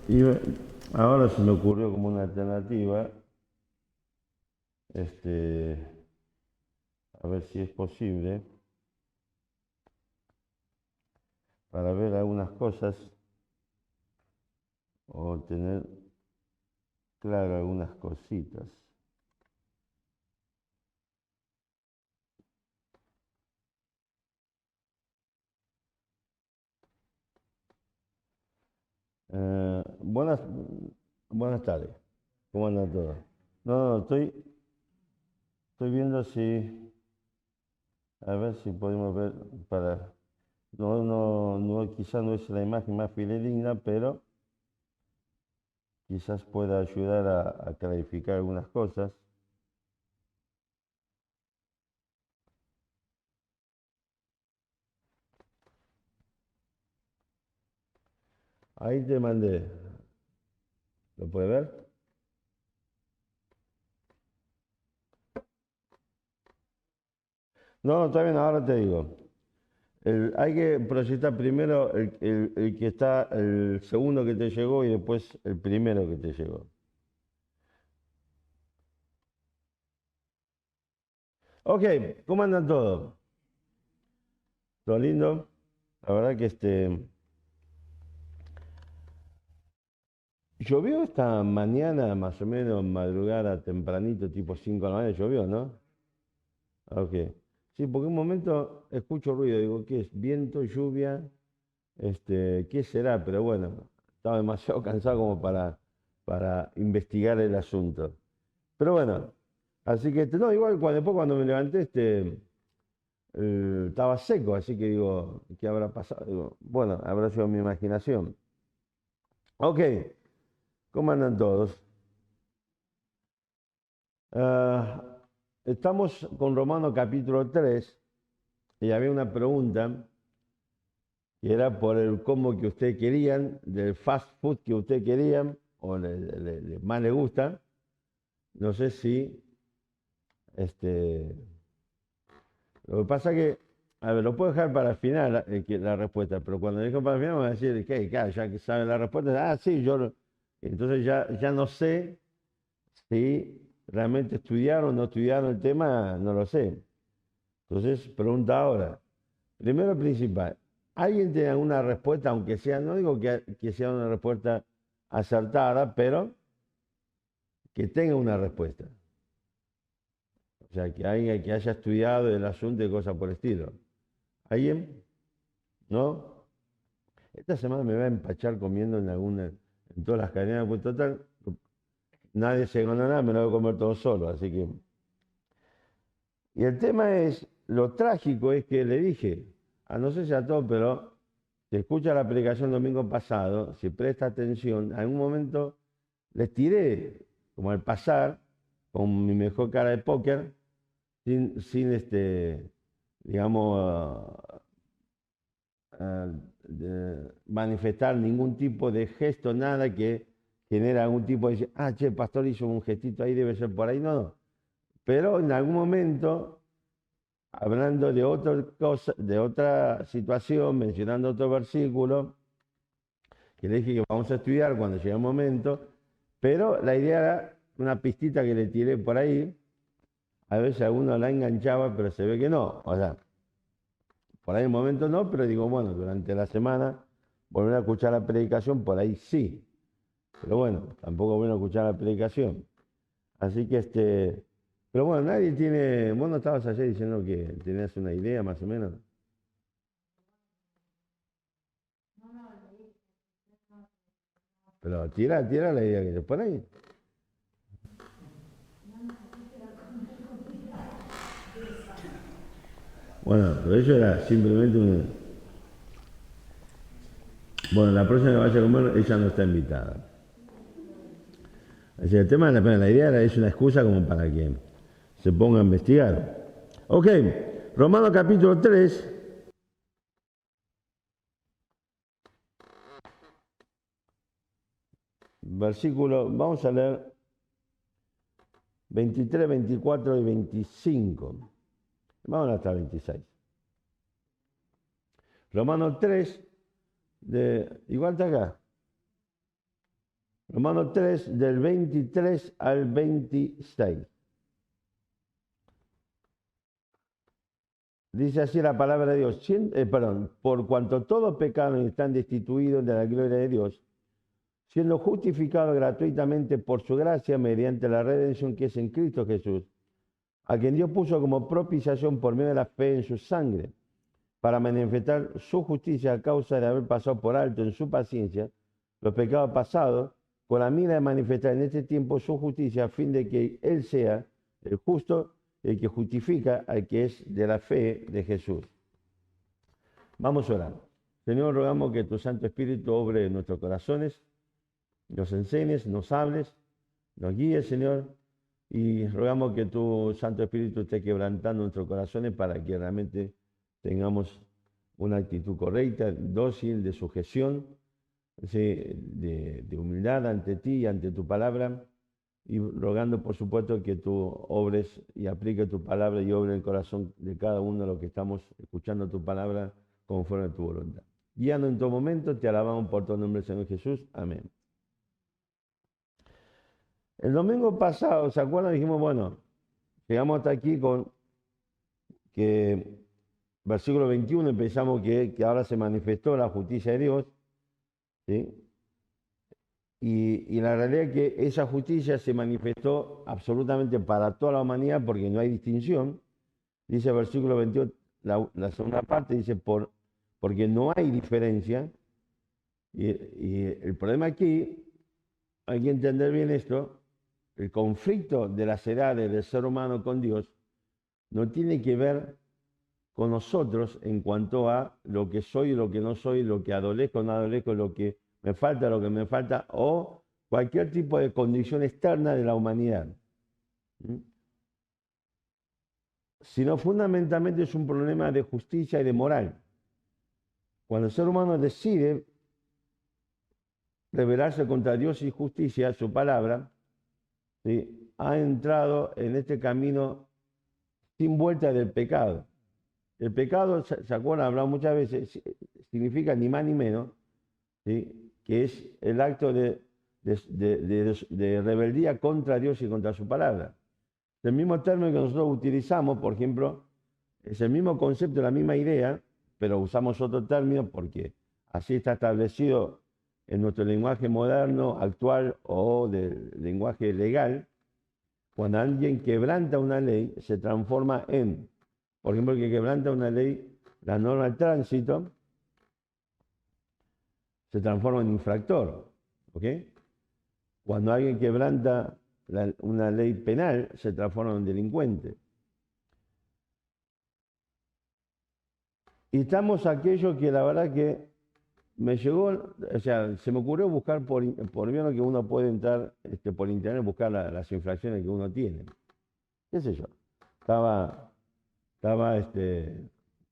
Y ahora se me ocurrió como una alternativa, este, a ver si es posible, para ver algunas cosas o tener claro algunas cositas. Buenas tardes. ¿Cómo andan todos? No, estoy viendo si, a ver si podemos ver para, no, quizás no es la imagen más fidedigna, pero quizás pueda ayudar a clarificar algunas cosas. Ahí te mandé, ¿lo puedes ver? No, está bien, ahora te digo. Hay que proyectar primero el que está, el segundo que te llegó y después el primero que te llegó. Ok, ¿cómo andan todos? ¿Todo lindo? La verdad que llovió esta mañana, más o menos, madrugada, tempranito, tipo 5 de la mañana, llovió, ¿no? Ok. Sí, porque un momento escucho ruido, digo, ¿qué es? ¿Viento, lluvia? ¿Qué será? Pero bueno, estaba demasiado cansado como para investigar el asunto. Pero bueno, así que, no, igual después cuando me levanté, estaba seco, así que digo, ¿qué habrá pasado? Digo, bueno, habrá sido mi imaginación. Ok, ¿cómo andan todos? Ah, estamos con Romano capítulo 3 y había una pregunta que era por el combo que ustedes querían, del fast food que ustedes querían, o más les gusta. No sé si, este, lo que pasa que, a ver, lo puedo dejar para el final la respuesta, pero cuando dejo para el final me va a decir, que claro, ya que saben la respuesta, sí, entonces ya no sé si realmente estudiaron o no estudiaron el tema, no lo sé. Entonces, pregunta ahora. Primero principal, ¿alguien tiene alguna respuesta, aunque sea, no digo que sea una respuesta acertada, pero que tenga una respuesta? O sea, que alguien que haya estudiado el asunto y cosas por el estilo. ¿Alguien? ¿No? Esta semana me va a empachar comiendo en todas las cadenas, pues total, nadie se gana nada, me lo voy a comer todo solo, así que... Y el tema es, lo trágico es que le dije, a no sé si a todos, pero si escucha la predicación domingo pasado, si presta atención, en algún momento les tiré, como al pasar, con mi mejor cara de póker, sin digamos, manifestar ningún tipo de gesto, nada que genera algún tipo de decir, che, el pastor hizo un gestito ahí, debe ser por ahí, no, no. Pero en algún momento, hablando de otra cosa, de otra situación, mencionando otro versículo, que le dije que vamos a estudiar cuando llegue el momento, pero la idea era una pistita que le tiré por ahí, a veces alguno la enganchaba, pero se ve que no. O sea, por ahí en el momento no, pero digo, bueno, durante la semana volver a escuchar la predicación, por ahí sí. Pero bueno, tampoco bueno escuchar la predicación. Así que pero bueno, nadie tiene, vos no estabas ayer diciendo que tenías una idea más o menos. Pero tira la idea que te pone ahí. Bueno, pero eso era simplemente un... Bueno, la próxima que vaya a comer, ella no está invitada. Así que el tema de la idea es una excusa como para que se ponga a investigar. Ok, Romano capítulo 3, versículo, vamos a leer 23, 24 y 25. Vamos hasta 26. Romano 3, igual está acá. Romanos 3, del 23 al 26. Dice así la palabra de Dios, por cuanto todos pecaron y están destituidos de la gloria de Dios, siendo justificados gratuitamente por su gracia mediante la redención que es en Cristo Jesús, a quien Dios puso como propiciación por medio de la fe en su sangre, para manifestar su justicia a causa de haber pasado por alto en su paciencia los pecados pasados, con la mira de manifestar en este tiempo su justicia, a fin de que Él sea el justo, el que justifica al que es de la fe de Jesús. Vamos a orar. Señor, rogamos que tu Santo Espíritu obre en nuestros corazones, nos enseñes, nos hables, nos guíes, Señor, y rogamos que tu Santo Espíritu esté quebrantando nuestros corazones para que realmente tengamos una actitud correcta, dócil, de sujeción, de humildad ante ti y ante tu palabra, y rogando, por supuesto, que tú obres y apliques tu palabra y obre el corazón de cada uno de los que estamos escuchando tu palabra conforme a tu voluntad. Guíanos en todo momento, te alabamos por tu nombre, Señor Jesús. Amén. El domingo pasado, ¿se acuerdan? Dijimos, bueno, llegamos hasta aquí con que versículo 21, pensamos que ahora se manifestó la justicia de Dios, ¿sí? Y la realidad es que esa justicia se manifestó absolutamente para toda la humanidad porque no hay distinción. Dice el versículo 21, la segunda parte dice, porque no hay diferencia. Y el problema aquí, hay que entender bien esto, el conflicto de las edades del ser humano con Dios no tiene que ver con nosotros en cuanto a lo que soy y lo que no soy, lo que adolezco o no adolezco, lo que me falta, lo que me falta, o cualquier tipo de condición externa de la humanidad. Sino fundamentalmente es un problema de justicia y de moral. Cuando el ser humano decide rebelarse contra Dios y justicia, su palabra, ¿sí?, ha entrado en este camino sin vuelta del pecado. El pecado, ¿se acuerdan? Hablado muchas veces, significa ni más ni menos, ¿sí?, que es el acto de rebeldía contra Dios y contra su palabra. El mismo término que nosotros utilizamos, por ejemplo, es el mismo concepto, la misma idea, pero usamos otro término porque así está establecido en nuestro lenguaje moderno, actual o del lenguaje legal. Cuando alguien quebranta una ley, se transforma en, por ejemplo, el que quebranta una ley, la norma del tránsito, se transforma en infractor. ¿Ok? Cuando alguien quebranta una ley penal, se transforma en delincuente. Y estamos aquello que la verdad que me llegó, o sea, se me ocurrió buscar por menos que uno puede entrar por internet, buscar las infracciones que uno tiene. ¿Qué sé yo?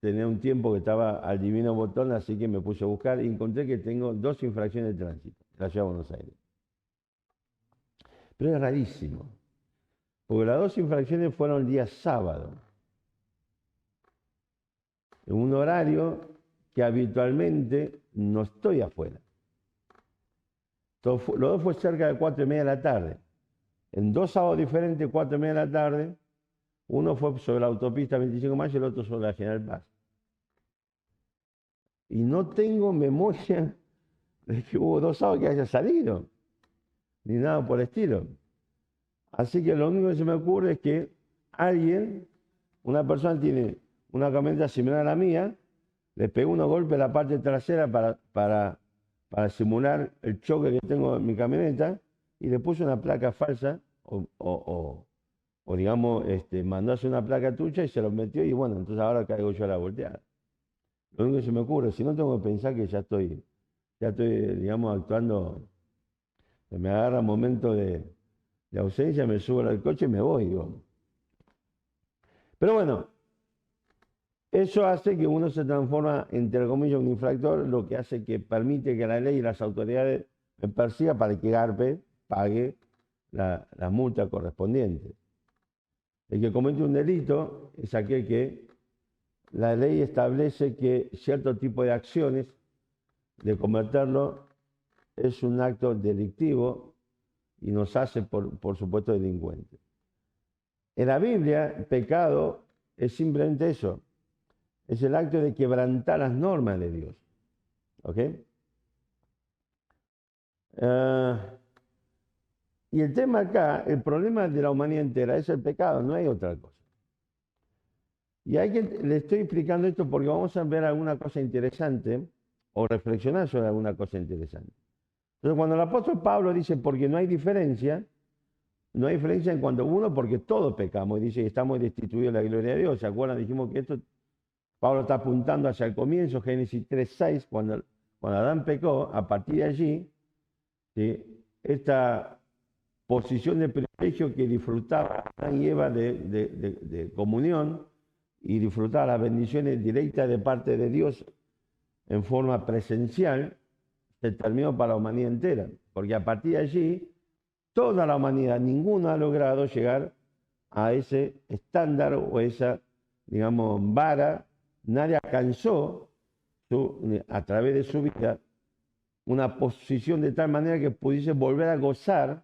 Tenía un tiempo que estaba al divino botón, así que me puse a buscar y encontré que tengo 2 infracciones de tránsito en la ciudad de Buenos Aires. Pero es rarísimo, porque las 2 infracciones fueron el día sábado, en un horario que habitualmente no estoy afuera. Los 2 fue cerca de 4:30 de la tarde. En 2 sábados diferentes, 4:30 de la tarde, uno fue sobre la autopista 25 de mayo y el otro sobre la General Paz. Y no tengo memoria de que hubo 2 sábados que haya salido, ni nada por el estilo. Así que lo único que se me ocurre es que una persona tiene una camioneta similar a la mía, le pegó unos golpes a la parte trasera para simular el choque que tengo en mi camioneta y le puso una placa falsa o digamos, mandó a hacer una placa tuya y se lo metió y bueno, entonces ahora caigo yo a la volteada. Lo único que se me ocurre, si no tengo que pensar que ya estoy, digamos, actuando, me agarra un momento de ausencia, me subo al coche y me voy, digo. Pero bueno, eso hace que uno se transforma, entre comillas, en un infractor, lo que hace que permite que la ley y las autoridades me persigan para que Garpe pague la multa correspondiente. El que comete un delito es aquel que la ley establece que cierto tipo de acciones de cometerlo es un acto delictivo y nos hace, por supuesto, delincuentes. En la Biblia, el pecado es simplemente eso, es el acto de quebrantar las normas de Dios. ¿Ok? Y el tema acá, el problema de la humanidad entera es el pecado, no hay otra cosa. Y le estoy explicando esto porque vamos a ver alguna cosa interesante o reflexionar sobre alguna cosa interesante. Entonces, cuando el apóstol Pablo dice, porque no hay diferencia en cuanto a uno, porque todos pecamos, y dice, estamos destituidos de la gloria de Dios. ¿Se acuerdan? Dijimos que esto, Pablo está apuntando hacia el comienzo, Génesis 3:6, cuando Adán pecó, a partir de allí, ¿sí?, esta posición de privilegio que disfrutaba Adán y Eva de comunión y disfrutar las bendiciones directas de parte de Dios en forma presencial, se terminó para la humanidad entera, porque a partir de allí, toda la humanidad, ninguno ha logrado llegar a ese estándar o esa, digamos, vara. Nadie alcanzó a través de su vida una posición de tal manera que pudiese volver a gozar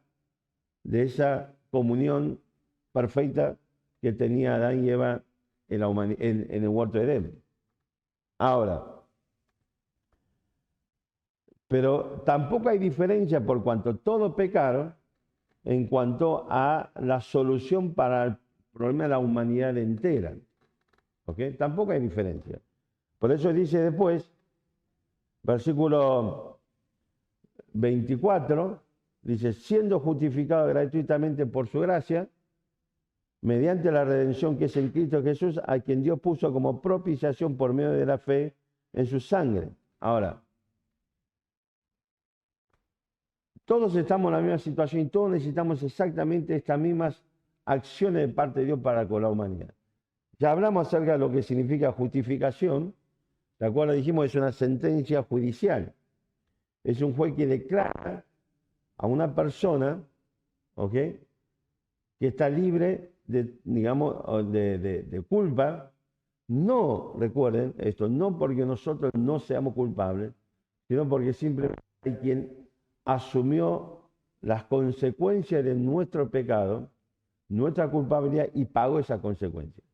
de esa comunión perfecta que tenía Adán y Eva en el huerto de Edén. Ahora, pero tampoco hay diferencia por cuanto todos pecaron en cuanto a la solución para el problema de la humanidad entera. ¿Ok? Tampoco hay diferencia. Por eso dice después, versículo 24, dice, siendo justificado gratuitamente por su gracia, mediante la redención que es en Cristo Jesús, a quien Dios puso como propiciación por medio de la fe en su sangre. Ahora, todos estamos en la misma situación y todos necesitamos exactamente estas mismas acciones de parte de Dios para con la humanidad. Ya hablamos acerca de lo que significa justificación. ¿De acuerdo? Dijimos que es una sentencia judicial. Es un juez que declara a una persona, ¿ok?, que está libre de, digamos, de culpa. No, recuerden esto, no porque nosotros no seamos culpables, sino porque simplemente hay quien asumió las consecuencias de nuestro pecado, nuestra culpabilidad, y pagó esa consecuencia.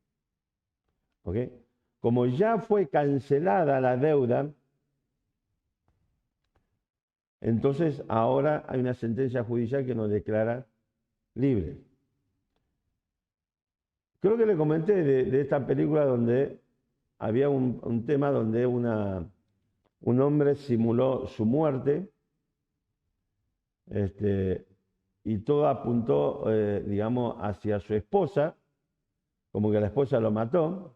¿Ok? Como ya fue cancelada la deuda, entonces ahora hay una sentencia judicial que nos declara libres. Creo que le comenté de esta película donde había un tema donde un hombre simuló su muerte, y todo apuntó, digamos, hacia su esposa, como que la esposa lo mató.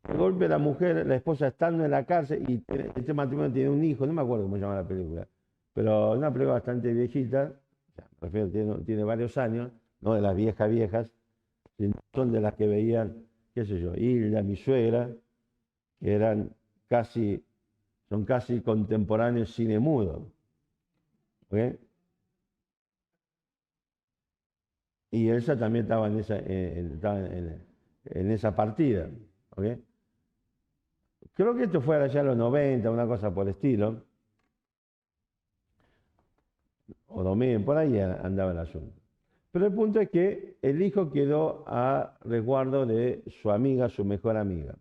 De golpe la mujer, la esposa estando en la cárcel, y este matrimonio tiene un hijo, no me acuerdo cómo se llama la película, pero una película bastante viejita, prefiero, tiene varios años, no de las viejas, son de las que veían, qué sé yo, Hilda, mi suegra, que son casi contemporáneos cine mudo. ¿Okay? Y Elsa también estaba en esa partida. ¿Okay? Creo que esto fue allá en los 90, una cosa por el estilo. O 2000, por ahí andaba el asunto. Pero el punto es que el hijo quedó a resguardo de su amiga, su mejor amiga.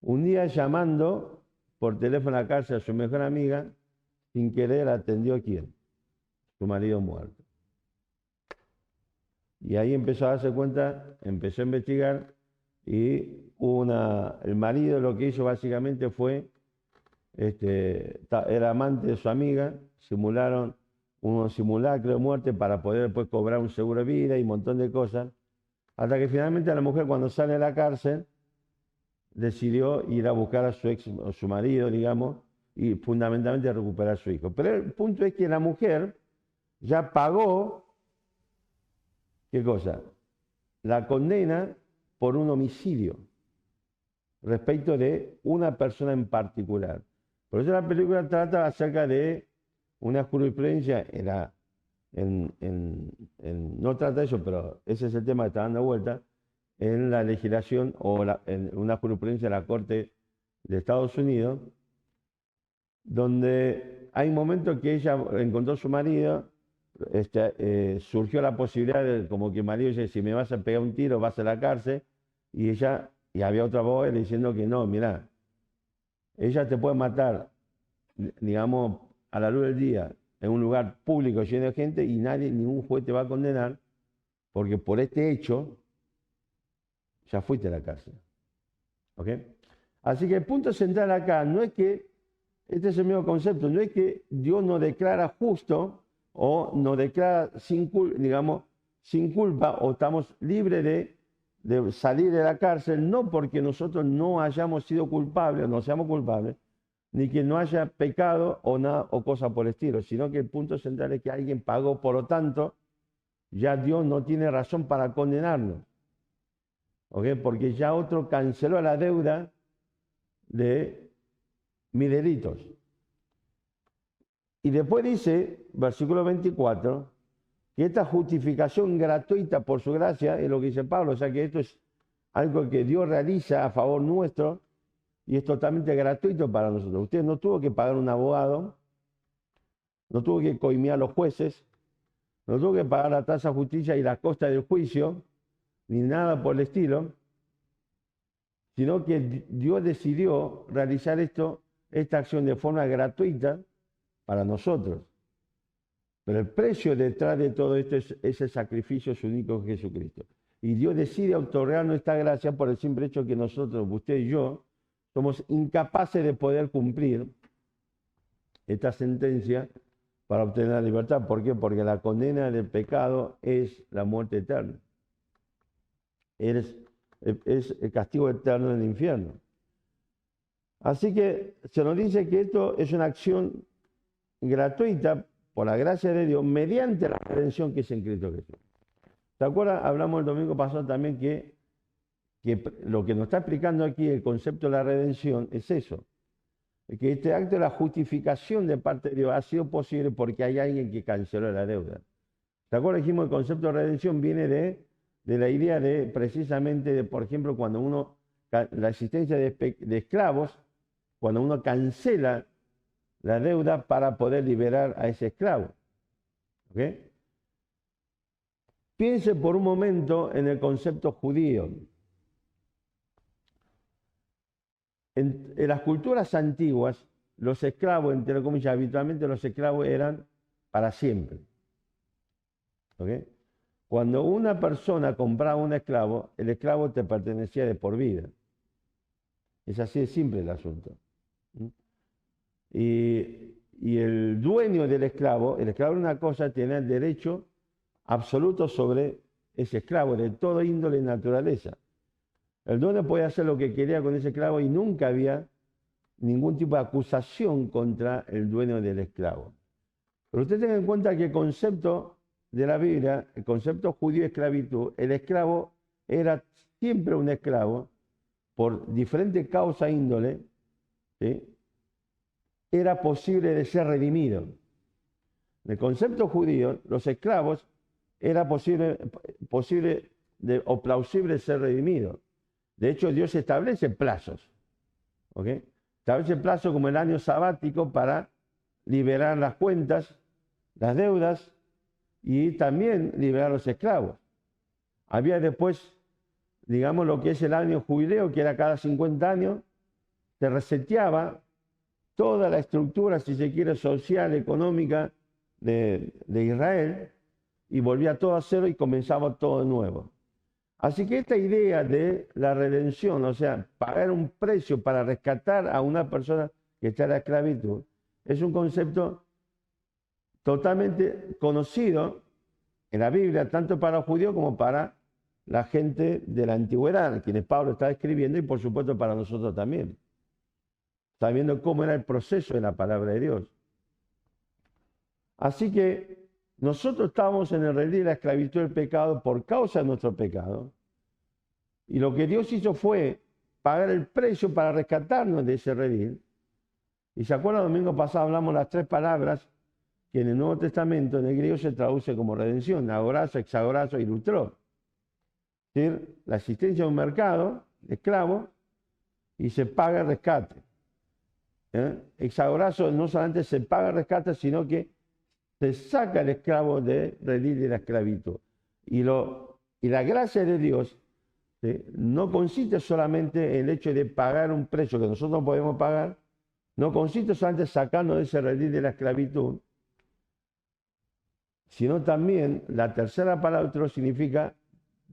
Un día llamando por teléfono a la cárcel a su mejor amiga, sin querer atendió a quién, su marido muerto. Y ahí empezó a darse cuenta, empezó a investigar, y el marido lo que hizo básicamente fue, era amante de su amiga, simularon unos simulacros de muerte para poder después cobrar un seguro de vida y un montón de cosas, hasta que finalmente la mujer, cuando sale de la cárcel, decidió ir a buscar a su marido, digamos, y fundamentalmente recuperar a su hijo. Pero el punto es que la mujer ya pagó, ¿qué cosa? La condena por un homicidio respecto de una persona en particular. Por eso la película trata acerca de una jurisprudencia, no trata de eso, pero ese es el tema que está dando vuelta, en la legislación o en una jurisprudencia de la Corte de Estados Unidos, donde hay momentos que ella encontró a su marido, surgió la posibilidad de, como que el marido dice, si me vas a pegar un tiro, vas a la cárcel, y había otra voz diciendo que no, mirá, ella te puede matar, digamos, a la luz del día, en un lugar público lleno de gente, y ningún juez te va a condenar, porque por este hecho ya fuiste a la cárcel. ¿Ok? Así que el punto central acá no es que, este es el mismo concepto, no es que Dios nos declara justo o nos declara sin culpa o estamos libres de salir de la cárcel, no porque nosotros no hayamos sido culpables, no seamos culpables, ni que no haya pecado o cosa por el estilo, sino que el punto central es que alguien pagó, por lo tanto, ya Dios no tiene razón para condenarnos. ¿Ok? Porque ya otro canceló la deuda de mis delitos. Y después dice, versículo 24, que esta justificación gratuita por su gracia es lo que dice Pablo, o sea que esto es algo que Dios realiza a favor nuestro y es totalmente gratuito para nosotros. Usted no tuvo que pagar un abogado, no tuvo que coimear a los jueces, no tuvo que pagar la tasa de justicia y la costa del juicio, ni nada por el estilo, sino que Dios decidió realizar esta acción de forma gratuita para nosotros. Pero el precio detrás de todo esto es ese sacrificio único de Jesucristo. Y Dios decide otorgarnos esta gracia por el simple hecho que nosotros, usted y yo, somos incapaces de poder cumplir esta sentencia para obtener la libertad. ¿Por qué? Porque la condena del pecado es la muerte eterna. Es el castigo eterno en el infierno. Así que se nos dice que esto es una acción gratuita por la gracia de Dios mediante la redención que es en Cristo Jesús. ¿Se acuerdan? Hablamos el domingo pasado también que lo que nos está explicando aquí el concepto de la redención es eso. Que este acto de la justificación de parte de Dios ha sido posible porque hay alguien que canceló la deuda. ¿Se acuerdan? Dijimos que el concepto de redención viene de la idea de precisamente de, por ejemplo, cuando la existencia de esclavos, cuando uno cancela la deuda para poder liberar a ese esclavo. ¿Ok? Piense por un momento en el concepto judío. En las culturas antiguas, los esclavos, entre comillas, habitualmente los esclavos eran para siempre. ¿Ok? Cuando una persona compraba un esclavo, el esclavo te pertenecía de por vida. Es así de simple el asunto. Y el dueño del esclavo, el esclavo era una cosa, tenía el derecho absoluto sobre ese esclavo, de toda índole y naturaleza. El dueño podía hacer lo que quería con ese esclavo y nunca había ningún tipo de acusación contra el dueño del esclavo. Pero usted tenga en cuenta que el concepto de la Biblia, el concepto judío de esclavitud, el esclavo era siempre un esclavo por diferentes causas e índole, ¿sí? Era posible de ser redimido. En el concepto judío, los esclavos era posible o plausible ser redimidos. De hecho, Dios establece plazos. ¿Ok? Establece plazos como el año sabático para liberar las cuentas, las deudas y también liberar a los esclavos. Había después, digamos, lo que es el año jubileo, que era cada 50 años, se reseteaba toda la estructura, si se quiere, social, económica de Israel y volvía todo a cero y comenzaba todo de nuevo. Así que esta idea de la redención, o sea, pagar un precio para rescatar a una persona que está en la esclavitud, es un concepto totalmente conocido en la Biblia, tanto para los judíos como para la gente de la antigüedad, a quienes Pablo está escribiendo, y por supuesto para nosotros también, sabiendo cómo era el proceso de la palabra de Dios. Así que nosotros estamos en el redil de la esclavitud del pecado por causa de nuestro pecado. Y lo que Dios hizo fue pagar el precio para rescatarnos de ese redil. Y se acuerdan, el domingo pasado hablamos las tres palabras que en el Nuevo Testamento, en el griego, se traduce como redención: agorazo, exagorazo y lutró. Es decir, la existencia de un mercado de esclavos y se paga el rescate. Exagorazo no solamente se paga el rescate, sino que se saca al esclavo de redil de la esclavitud. Y la gracia de Dios, ¿sí?, no consiste solamente en el hecho de pagar un precio que nosotros no podemos pagar, no consiste solamente en sacarnos de ese redil de la esclavitud, sino también la tercera palabra significa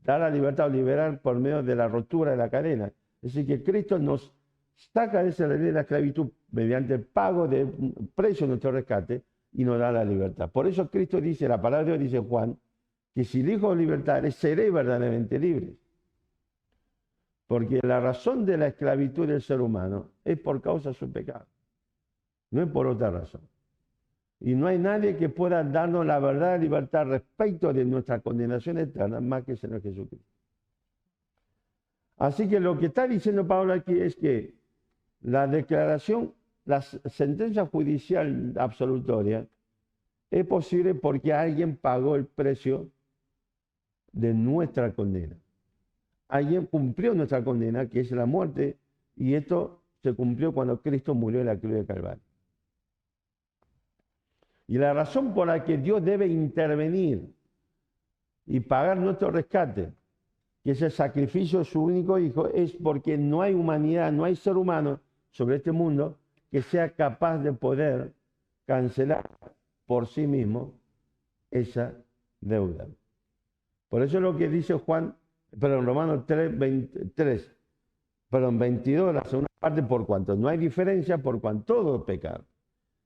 dar la libertad o liberar por medio de la rotura de la cadena. Es decir, que Cristo nos saca de ese redil de la esclavitud mediante el pago de precio de nuestro rescate y nos da la libertad. Por eso Cristo dice, la palabra de Dios dice Juan, que si el Hijo libertare, seré verdaderamente libre. Porque la razón de la esclavitud del ser humano es por causa de su pecado, no es por otra razón. Y no hay nadie que pueda darnos la verdad de libertad respecto de nuestra condenación eterna más que el Señor Jesucristo. Así que lo que está diciendo Pablo aquí es que la declaración, la sentencia judicial absolutoria es posible porque alguien pagó el precio de nuestra condena. Alguien cumplió nuestra condena, que es la muerte, y esto se cumplió cuando Cristo murió en la cruz de Calvario. Y la razón por la que Dios debe intervenir y pagar nuestro rescate, que es el sacrificio de su único Hijo, es porque no hay humanidad, no hay ser humano sobre este mundo que sea capaz de poder cancelar por sí mismo esa deuda. Por eso es lo que dice Romanos 22, la segunda parte, por cuanto no hay diferencia, por cuanto todo es pecado.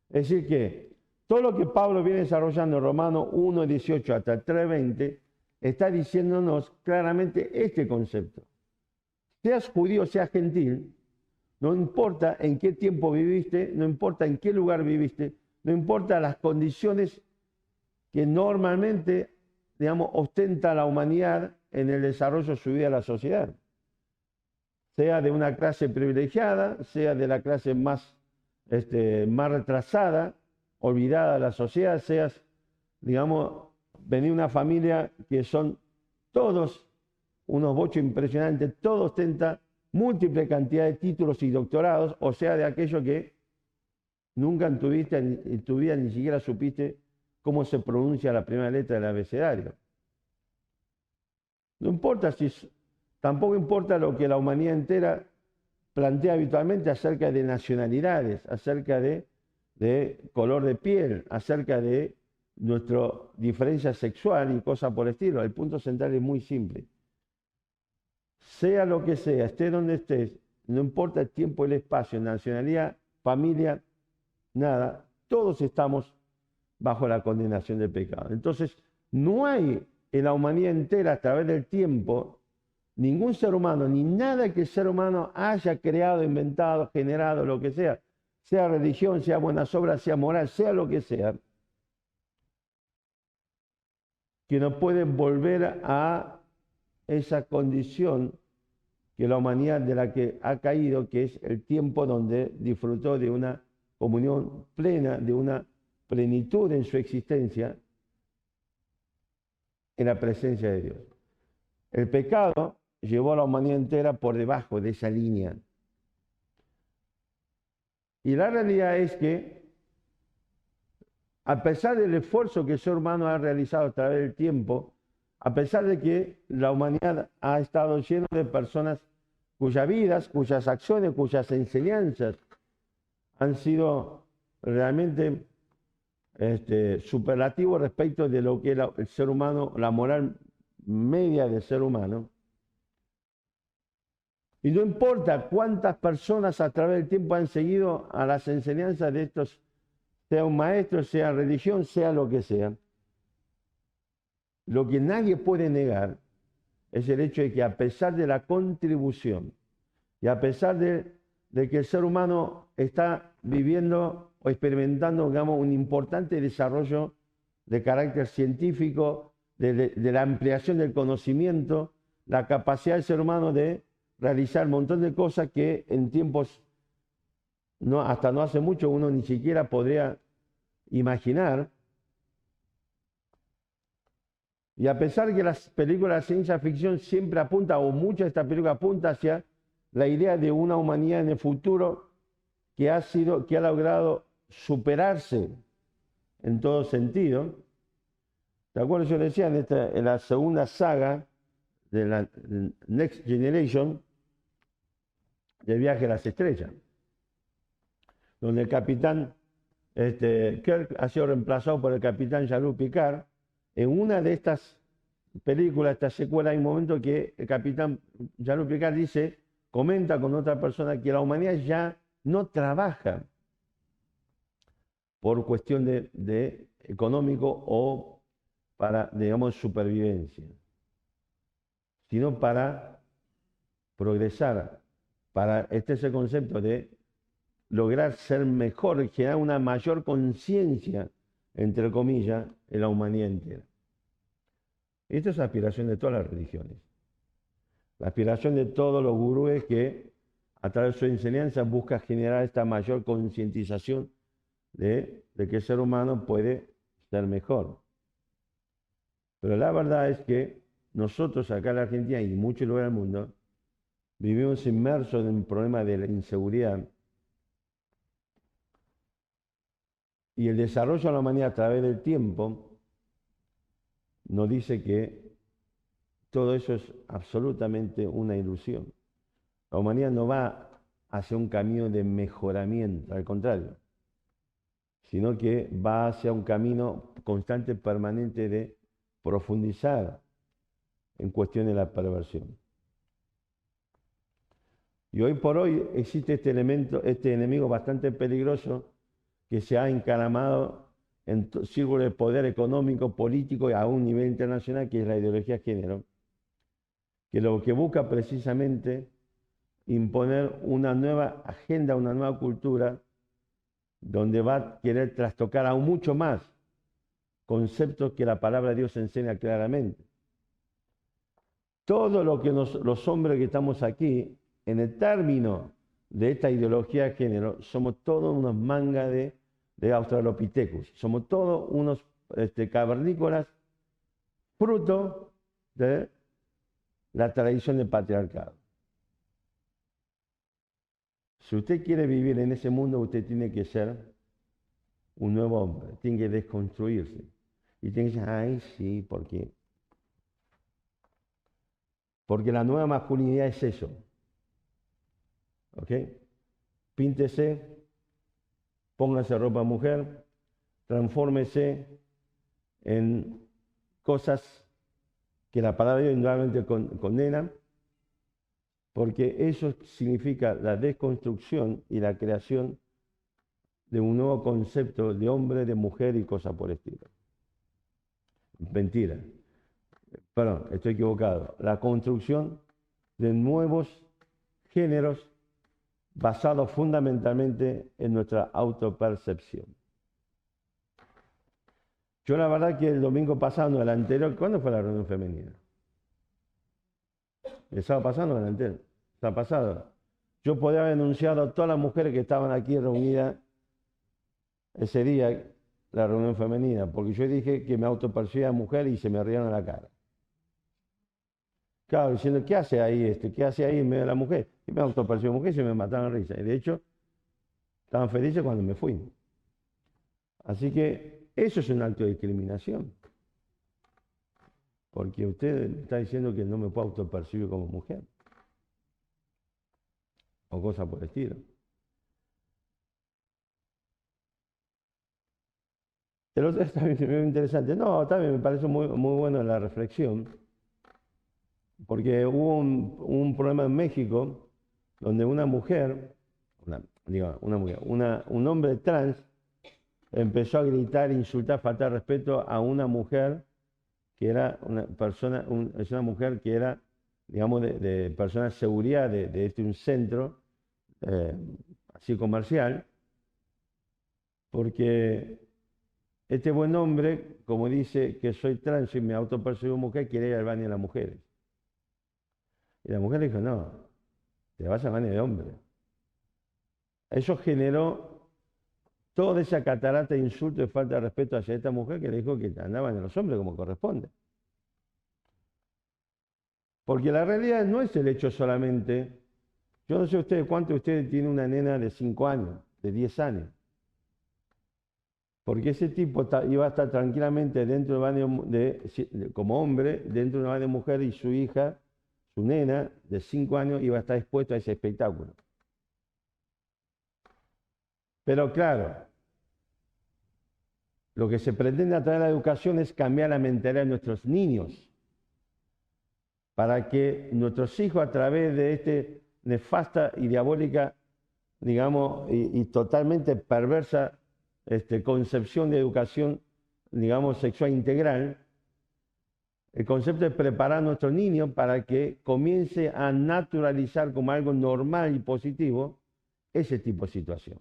Es decir que todo lo que Pablo viene desarrollando en Romanos 1:18 hasta 3:20 está diciéndonos claramente este concepto. Seas judío, seas gentil, no importa en qué tiempo viviste, no importa en qué lugar viviste, no importa las condiciones que normalmente, digamos, ostenta la humanidad en el desarrollo de su vida en la sociedad. Sea de una clase privilegiada, sea de la clase más retrasada, olvidada de la sociedad, seas, digamos, venir de una familia que son todos unos bochos impresionantes, todos ostentan múltiple cantidad de títulos y doctorados, o sea, de aquello que nunca en tu vida ni siquiera supiste cómo se pronuncia la primera letra del abecedario. No importa tampoco importa lo que la humanidad entera plantea habitualmente acerca de nacionalidades, acerca de color de piel, acerca de nuestra diferencia sexual y cosas por el estilo. El punto central es muy simple. Sea lo que sea, estés donde estés, no importa el tiempo y el espacio, nacionalidad, familia, nada, todos estamos bajo la condenación del pecado. Entonces, no hay en la humanidad entera a través del tiempo ningún ser humano, ni nada que el ser humano haya creado, inventado, generado, lo que sea religión, sea buenas obras, sea moral, sea lo que sea, que nos puede volver a esa condición que la humanidad de la que ha caído, que es el tiempo donde disfrutó de una comunión plena, de una plenitud en su existencia, en la presencia de Dios. El pecado llevó a la humanidad entera por debajo de esa línea. Y la realidad es que, a pesar del esfuerzo que el ser humano ha realizado a través del tiempo, a pesar de que la humanidad ha estado llena de personas cuyas vidas, cuyas acciones, cuyas enseñanzas han sido realmente superlativos respecto de lo que es el ser humano, la moral media del ser humano. Y no importa cuántas personas a través del tiempo han seguido a las enseñanzas de estos, sea un maestro, sea religión, sea lo que sea. Lo que nadie puede negar es el hecho de que a pesar de la contribución y a pesar de que el ser humano está viviendo o experimentando, digamos, un importante desarrollo de carácter científico, de la ampliación del conocimiento, la capacidad del ser humano de realizar un montón de cosas que en tiempos, hasta no hace mucho, uno ni siquiera podría imaginar. Y a pesar que las películas de ciencia ficción siempre apuntan, o muchas de estas películas apuntan hacia la idea de una humanidad en el futuro que ha logrado superarse en todo sentido. ¿De acuerdo? Yo le decía en la segunda saga de la Next Generation, del viaje a las estrellas, donde el capitán Kirk ha sido reemplazado por el capitán Jean-Luc Picard. En una de estas películas, esta secuela, hay un momento que el capitán Jean-Luc Picard comenta con otra persona que la humanidad ya no trabaja por cuestión de económico o para, digamos, supervivencia, sino para progresar, para ese concepto de lograr ser mejor, generar una mayor conciencia, entre comillas, en la humanidad entera. Esta es la aspiración de todas las religiones. La aspiración de todos los gurúes que a través de su enseñanza busca generar esta mayor concientización de que el ser humano puede ser mejor. Pero la verdad es que nosotros acá en la Argentina y en muchos lugares del mundo vivimos inmersos en el problema de la inseguridad. Y el desarrollo de la humanidad a través del tiempo nos dice que todo eso es absolutamente una ilusión. La humanidad no va hacia un camino de mejoramiento, al contrario, sino que va hacia un camino constante, permanente de profundizar en cuestión de la perversión. Y hoy por hoy existe este enemigo bastante peligroso que se ha encaramado en círculos de poder económico, político y a un nivel internacional, que es la ideología de género, que lo que busca precisamente imponer una nueva agenda, una nueva cultura, donde va a querer trastocar aún mucho más conceptos que la palabra de Dios enseña claramente. Todo lo que los hombres que estamos aquí, en el término de esta ideología de género, somos todos unos mangas de Australopithecus, somos todos unos cavernícolas, fruto de la tradición del patriarcado. Si usted quiere vivir en ese mundo, usted tiene que ser un nuevo hombre, tiene que desconstruirse. Y tiene que decir, ay, sí, ¿por qué? Porque la nueva masculinidad es eso. ¿Ok? Píntese, póngase ropa mujer, transfórmese en cosas que la palabra de Dios indudablemente condena, porque eso significa la desconstrucción y la creación de un nuevo concepto de hombre, de mujer y cosas por el estilo. Mentira. Perdón, estoy equivocado. La construcción de nuevos géneros basados fundamentalmente en nuestra autopercepción. Yo la verdad que el domingo pasado, no, el anterior, ¿cuándo fue la reunión femenina? El sábado pasado, no, el anterior. El sábado pasado. Yo podía haber anunciado a todas las mujeres que estaban aquí reunidas ese día la reunión femenina, porque yo dije que me autopercibía mujer y se me rieron a la cara. Claro, diciendo, ¿qué hace ahí ¿Qué hace ahí en medio de la mujer? Y me autopercibí mujer y se me mataron a risa. Y de hecho, estaban felices cuando me fui. Así que eso es un acto de discriminación. Porque usted está diciendo que no me puedo autopercibir como mujer. O cosas por el estilo. El otro está muy interesante. No, también me parece muy, muy buena la reflexión. Porque hubo un problema en México donde una mujer, un hombre trans empezó a gritar, insultar, faltar respeto a una mujer que era una persona, es una mujer que era, digamos, de persona de seguridad de un centro así comercial, porque este buen hombre, como dice que soy trans y me autopercibo mujer, quiere ir al baño de las mujeres. Y la mujer le dijo, no, te vas al baño de hombre. Eso generó toda esa catarata de insultos y falta de respeto hacia esta mujer que le dijo que andaban en los hombres como corresponde. Porque la realidad no es el hecho solamente Yo no sé ustedes cuántos de ustedes tienen una nena de 5 años, de 10 años. Porque ese tipo iba a estar tranquilamente dentro del baño como hombre, dentro de un baño de mujer, y su hija, su nena de 5 años, iba a estar expuesta a ese espectáculo. Pero claro, lo que se pretende a través de la educación es cambiar la mentalidad de nuestros niños, para que nuestros hijos, a través de esta nefasta y diabólica, digamos, y totalmente perversa concepción de educación, digamos, sexual integral, el concepto de preparar a nuestros niños para que comience a naturalizar como algo normal y positivo ese tipo de situación.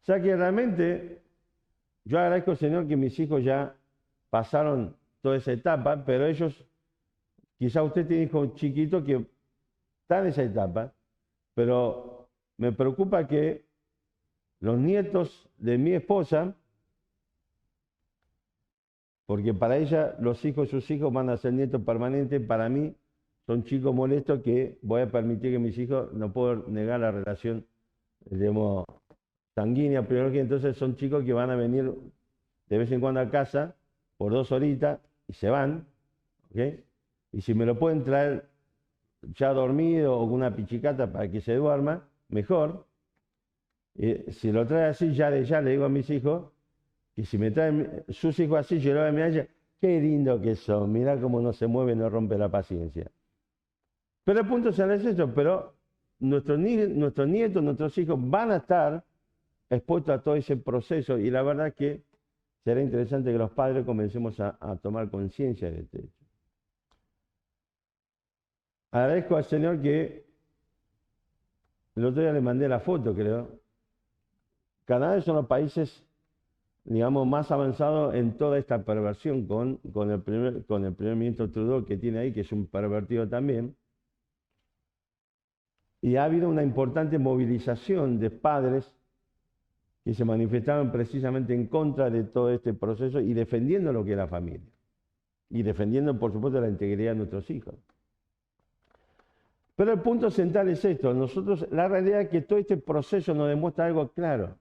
O sea que realmente yo agradezco al Señor que mis hijos ya pasaron toda esa etapa, pero ellos, quizá usted tiene hijos chiquitos que están en esa etapa, pero me preocupa que los nietos de mi esposa, porque para ella los hijos, sus hijos van a ser nietos permanentes, para mí son chicos molestos que voy a permitir que mis hijos, no puedo negar la relación, digamos, sanguínea, primero que entonces son chicos que van a venir de vez en cuando a casa por 2 horitas y se van, ¿ok? Y si me lo pueden traer ya dormido o con una pichicata para que se duerma, mejor. Si lo trae así, ya de ya le digo a mis hijos, que si me traen sus hijos así, yo le voy a mirar, qué lindo que son, mirá cómo no se mueve, no rompe la paciencia. Pero el punto es eso, pero nuestros nietos, nuestros hijos van a estar expuestos a todo ese proceso, y la verdad que será interesante que los padres comencemos a tomar conciencia de este hecho. Agradezco al Señor que el otro día le mandé la foto, creo. Canadá es uno de los países, digamos, más avanzados en toda esta perversión con el primer ministro Trudeau que tiene ahí, que es un pervertido también. Y ha habido una importante movilización de padres que se manifestaban precisamente en contra de todo este proceso y defendiendo lo que es la familia. Y defendiendo, por supuesto, la integridad de nuestros hijos. Pero el punto central es esto. La realidad es que todo este proceso nos demuestra algo claro.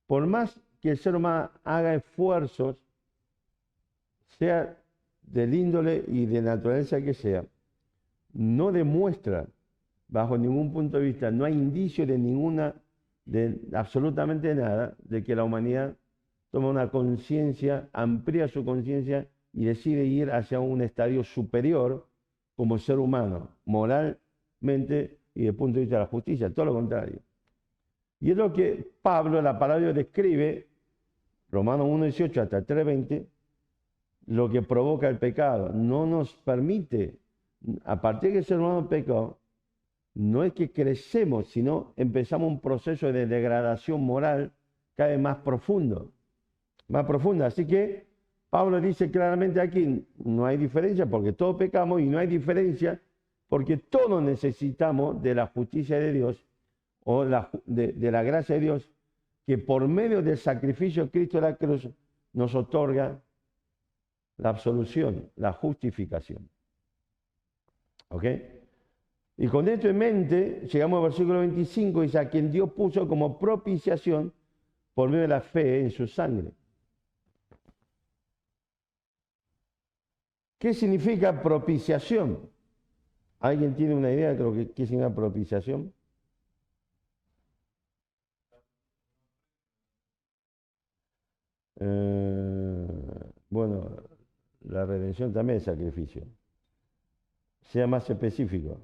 Por más que el ser humano haga esfuerzos, sea del índole y de naturaleza que sea, no demuestra, bajo ningún punto de vista, no hay indicio de absolutamente nada, de que la humanidad toma una conciencia, amplía su conciencia y decide ir hacia un estadio superior como ser humano, moralmente y desde el punto de vista de la justicia, todo lo contrario. Y es lo que Pablo, la palabra describe, Romanos 1:18 hasta 3:20, lo que provoca el pecado. No nos permite, a partir de que el ser humano pecó, no es que crecemos, sino empezamos un proceso de degradación moral cada vez más profundo. Más profunda. Así que Pablo dice claramente aquí, no hay diferencia porque todos pecamos, y no hay diferencia porque todos necesitamos de la justicia de Dios o de la gracia de Dios, que por medio del sacrificio de Cristo de la cruz nos otorga la absolución, la justificación. ¿Ok? Y con esto en mente, llegamos al versículo 25, dice, a quien Dios puso como propiciación por medio de la fe en su sangre. ¿Qué significa propiciación? ¿Alguien tiene una idea de lo que significa propiciación? Bueno, la redención también es sacrificio. Sea más específico.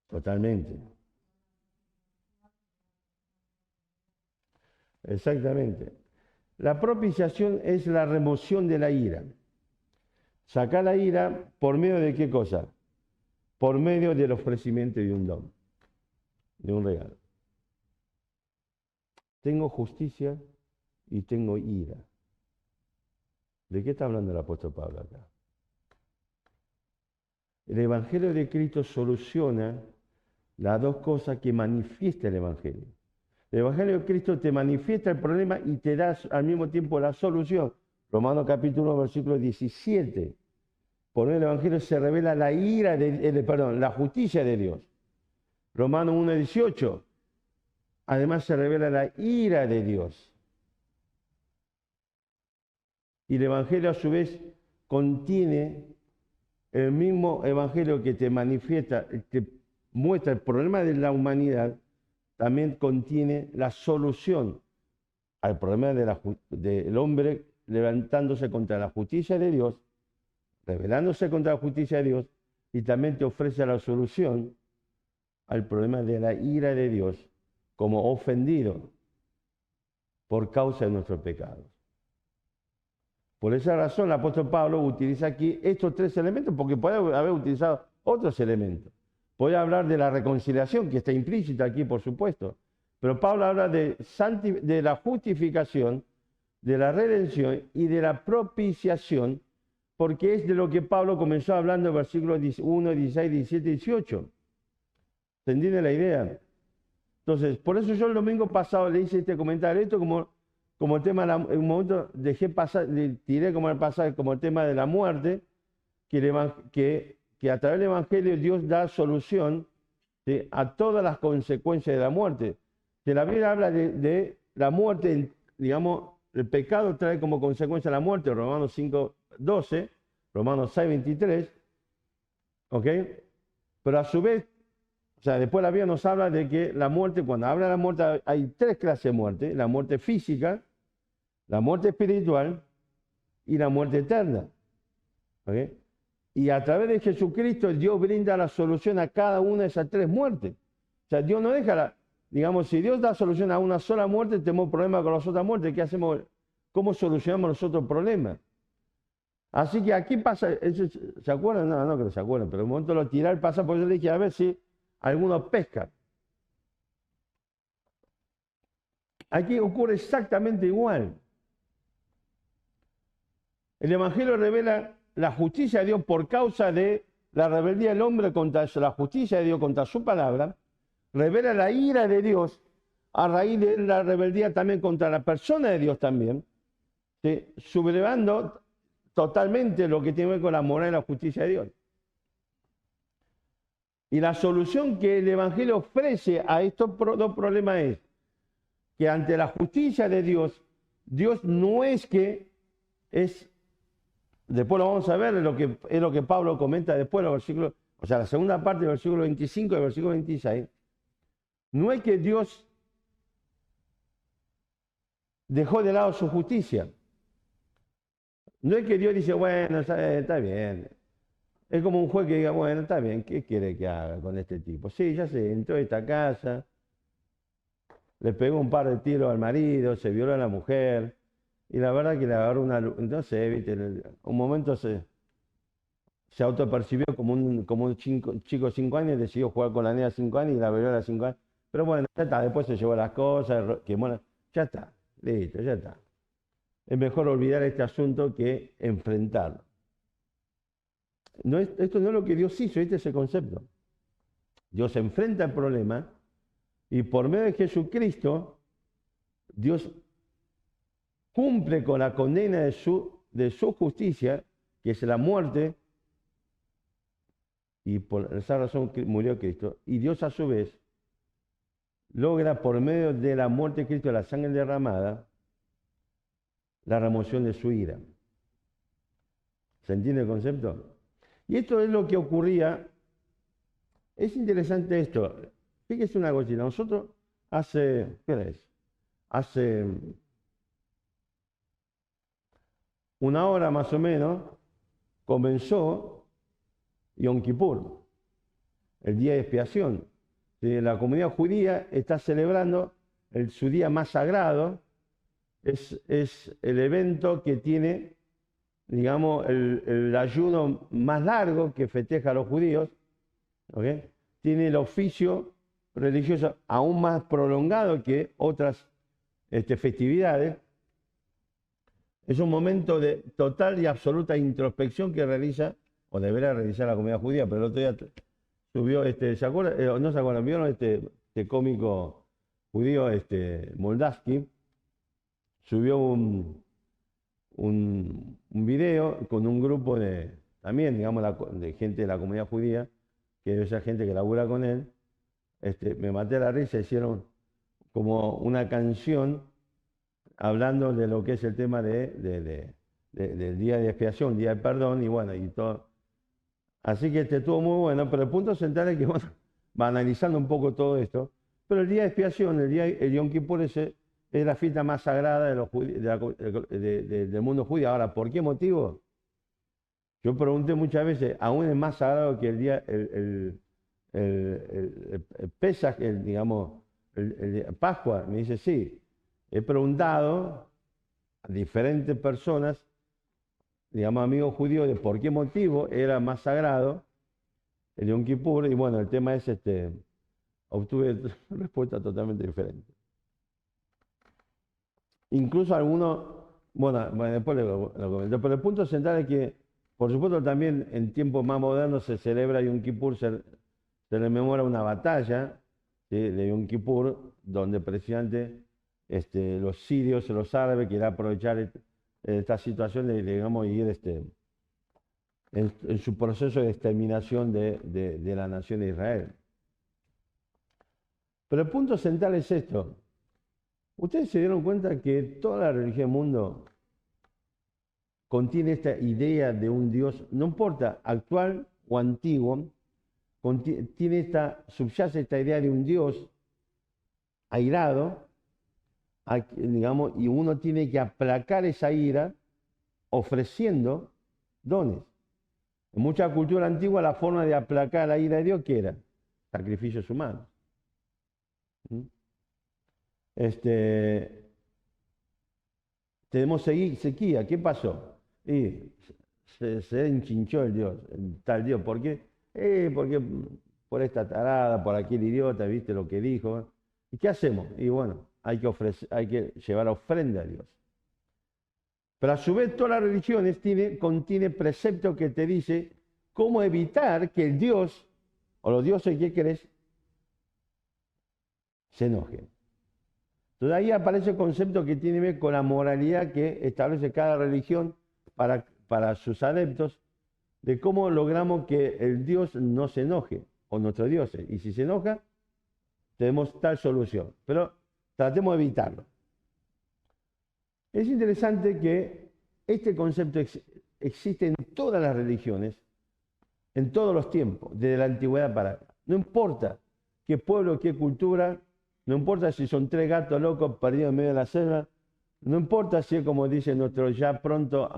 Totalmente. Exactamente. La propiciación es la remoción de la ira. Sacar la ira por medio de qué cosa? Por medio del ofrecimiento de un don, de un regalo. Tengo justicia y tengo ira. ¿De qué está hablando el apóstol Pablo acá? El Evangelio de Cristo soluciona las dos cosas que manifiesta el Evangelio. El Evangelio de Cristo te manifiesta el problema y te da al mismo tiempo la solución. Romanos capítulo 1, versículo 17. Por medio del Evangelio se revela la ira la justicia de Dios. Romanos 1, 18. Además se revela la ira de Dios. Y el Evangelio a su vez contiene el mismo Evangelio que te manifiesta, te muestra el problema de la humanidad, también contiene la solución al problema del hombre levantándose contra la justicia de Dios, rebelándose contra la justicia de Dios, y también te ofrece la solución al problema de la ira de Dios como ofendido por causa de nuestros pecados. Por esa razón el apóstol Pablo utiliza aquí estos tres elementos, porque puede haber utilizado otros elementos. Puede hablar de la reconciliación, que está implícita aquí, por supuesto. Pero Pablo habla de la justificación, de la redención y de la propiciación, porque es de lo que Pablo comenzó hablando en versículos 1, 16, 17 y 18. ¿Se entiende la idea? Entonces, por eso yo el domingo pasado le hice este comentario, esto como tema, en un momento dejé pasar, le tiré como el pasaje, como el tema de la muerte, que a través del Evangelio Dios da solución, ¿sí?, a todas las consecuencias de la muerte. Que la Biblia habla de la muerte, digamos, el pecado trae como consecuencia la muerte, Romanos 5, 12, Romanos 6, 23, ¿ok? Pero a su vez, o sea, después la Biblia nos habla de que la muerte, cuando habla de la muerte, hay tres clases de muerte: la muerte física, la muerte espiritual y la muerte eterna. ¿Ok? Y a través de Jesucristo, Dios brinda la solución a cada una de esas tres muertes. O sea, Dios no deja, digamos, si Dios da solución a una sola muerte, tenemos problemas con las otras muertes. ¿Qué hacemos? ¿Cómo solucionamos los otros problemas? Así que aquí pasa, ¿se acuerdan? No que no se acuerdan, pero en un momento lo tirar pasa, por eso le dije, a ver si algunos pescan. Aquí ocurre exactamente igual. El Evangelio revela la justicia de Dios por causa de la rebeldía del hombre contra la justicia de Dios, contra su palabra. Revela la ira de Dios a raíz de la rebeldía también contra la persona de Dios también, ¿sí?, sublevando totalmente lo que tiene que ver con la moral y la justicia de Dios. Y la solución que el Evangelio ofrece a estos dos problemas es que ante la justicia de Dios, Dios no es que es, después lo vamos a ver, es lo que Pablo comenta después, los versículos, o sea, la segunda parte del versículo 25 y del versículo 26, no es que Dios dejó de lado su justicia. No es que Dios dice, bueno, está bien. Es como un juez que diga, bueno, está bien, ¿qué quiere que haga con este tipo? Sí, ya se entró a esta casa, le pegó un par de tiros al marido, se violó a la mujer, y la verdad que le agarró no sé, viste, un momento se autopercibió como un chico de 5 años, decidió jugar con la niña de 5 años y la violó a los 5 años. Pero bueno, ya está, después se llevó las cosas, ya está, listo, ya está. Es mejor olvidar este asunto que enfrentarlo. Esto no es lo que Dios hizo, este es el concepto. Dios enfrenta el problema y por medio de Jesucristo, Dios cumple con la condena de su justicia, que es la muerte, y por esa razón murió Cristo. Y Dios a su vez logra por medio de la muerte de Cristo, de la sangre derramada, la remoción de su ira. ¿Se entiende el concepto? Y esto es lo que ocurría. Es interesante esto. Fíjese una cosita. Nosotros hace 1 hora más o menos comenzó Yom Kippur, el día de expiación. La comunidad judía está celebrando su día más sagrado. Es el evento que tiene, digamos, el ayuno más largo que festeja a los judíos, ¿okay? Tiene el oficio religioso aún más prolongado que otras festividades. Es un momento de total y absoluta introspección que realiza, o deberá realizar la comunidad judía, pero el otro día subió, ¿se acuerdan? No se acuerdan, ¿vieron este cómico judío, Moldavsky? Subió un video con un grupo de, también, digamos, de gente de la comunidad judía, que es esa gente que labura con él. Me maté la risa, hicieron como una canción hablando de lo que es el tema del día de expiación, día de perdón y bueno, y todo. Así que estuvo muy bueno, pero el punto central es que, bueno, va analizando un poco todo esto, pero el día de expiación, el Yom Kippur es la fiesta más sagrada de los del mundo judío. Ahora, ¿por qué motivo? Yo pregunté muchas veces, ¿aún es más sagrado que el día, el Pesaj, digamos, Pascua? Me dice, sí. He preguntado a diferentes personas, digamos, amigos judíos, de por qué motivo era más sagrado el Yom Kippur, y bueno, el tema es, obtuve respuestas totalmente diferentes. Incluso algunos, bueno, después lo comento, pero el punto central es que, por supuesto, también en tiempos más modernos se celebra Yom Kippur, se rememora una batalla, ¿sí?, de Yom Kippur, donde precisamente los sirios, los árabes, quieren aprovechar esta situación de, digamos, ir en su proceso de exterminación de la nación de Israel. Pero el punto central es esto. Ustedes se dieron cuenta que toda la religión del mundo contiene esta idea de un Dios, no importa actual o antiguo, subyace esta idea de un Dios airado, digamos, y uno tiene que aplacar esa ira ofreciendo dones. En mucha cultura antigua la forma de aplacar la ira de Dios, ¿qué era? Sacrificios humanos. ¿Mm? Tenemos sequía, ¿qué pasó? Y se enchinchó el Dios, el tal Dios. ¿Por qué? Porque por esta tarada, por aquel idiota, ¿viste lo que dijo? ¿Y qué hacemos? Y bueno, hay que llevar ofrenda a Dios. Pero a su vez todas las religiones contiene preceptos que te dice cómo evitar que el Dios, o los dioses que crees, se enojen. Entonces ahí aparece el concepto que tiene que ver con la moralidad que establece cada religión para sus adeptos, de cómo logramos que el Dios no se enoje, o nuestros dioses. Y si se enoja, tenemos tal solución. Pero tratemos de evitarlo. Es interesante que este concepto existe en todas las religiones, en todos los tiempos, desde la antigüedad para acá. No importa qué pueblo, qué cultura, no importa si son tres gatos locos perdidos en medio de la selva, no importa si es como dice nuestro ya pronto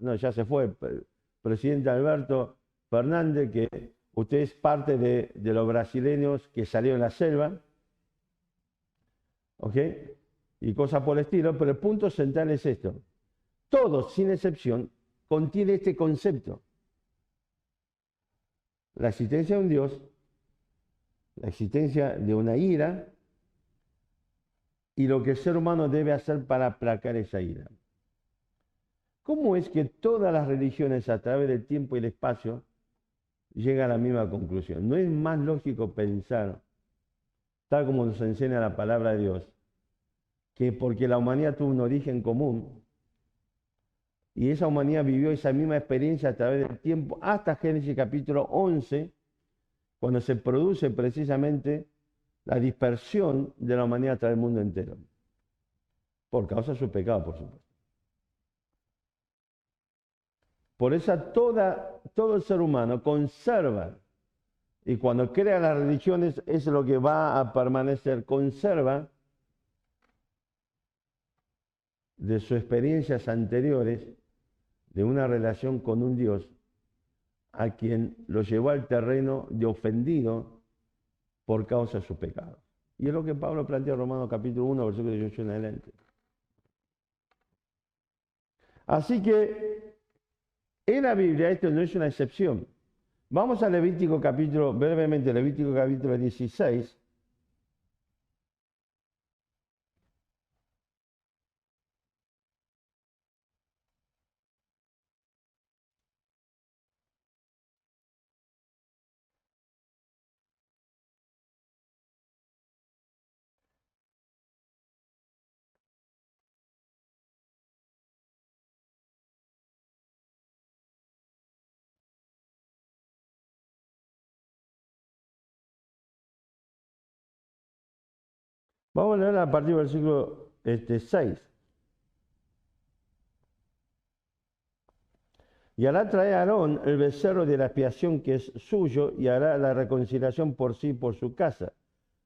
no, ya se fue, el presidente Alberto Fernández, que usted es parte de los brasileños que salieron de la selva, ¿ok? Y cosas por el estilo, pero el punto central es esto. Todos, sin excepción, contiene este concepto. La existencia de un Dios, la existencia de una ira y lo que el ser humano debe hacer para aplacar esa ira. ¿Cómo es que todas las religiones a través del tiempo y el espacio llegan a la misma conclusión? ¿No es más lógico pensar, tal como nos enseña la palabra de Dios, que porque la humanidad tuvo un origen común y esa humanidad vivió esa misma experiencia a través del tiempo hasta Génesis capítulo 11, cuando se produce precisamente la dispersión de la humanidad a través del mundo entero? Por causa de su pecado, por supuesto. Por eso todo el ser humano conserva, y cuando crea las religiones es lo que va a permanecer, conserva de sus experiencias anteriores de una relación con un Dios a quien lo llevó al terreno de ofendido por causa de sus pecados. Y es lo que Pablo plantea en Romanos capítulo 1, versículo 18 en adelante. Así que en la Biblia esto no es una excepción. Vamos a Levítico capítulo, brevemente, Levítico capítulo 16. Vamos a leer a partir del versículo 6. Y hará traer a Aarón el becerro de la expiación que es suyo y hará la reconciliación por sí por su casa.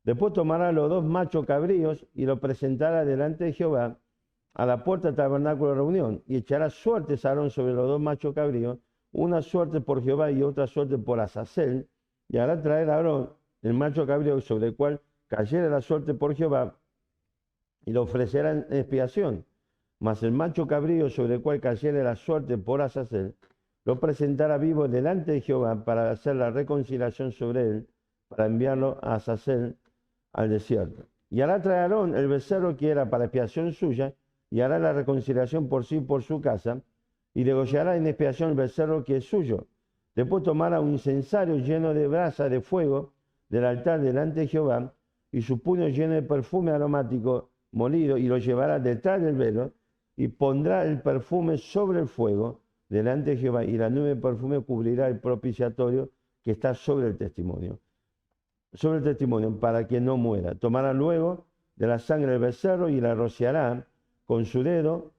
Después tomará los 2 machos cabríos y lo presentará delante de Jehová a la puerta del tabernáculo de reunión y echará suertes a Aarón sobre los 2 machos cabríos, una suerte por Jehová y otra suerte por Azazel, y hará traer a Aarón el macho cabrío sobre el cual cayere la suerte por Jehová y lo ofrecerá en expiación. Mas el macho cabrío sobre el cual cayere la suerte por Azazel, lo presentará vivo delante de Jehová para hacer la reconciliación sobre él, para enviarlo a Azazel al desierto. Y hará traer a Aarón el becerro que era para expiación suya, y hará la reconciliación por sí por su casa, y degollará en expiación el becerro que es suyo. Después tomará un incensario lleno de brasa de fuego del altar delante de Jehová, y su puño lleno de perfume aromático molido, y lo llevará detrás del velo, y pondrá el perfume sobre el fuego delante de Jehová, y la nube de perfume cubrirá el propiciatorio que está sobre el testimonio, para que no muera. Tomará luego de la sangre del becerro y la rociará con su dedo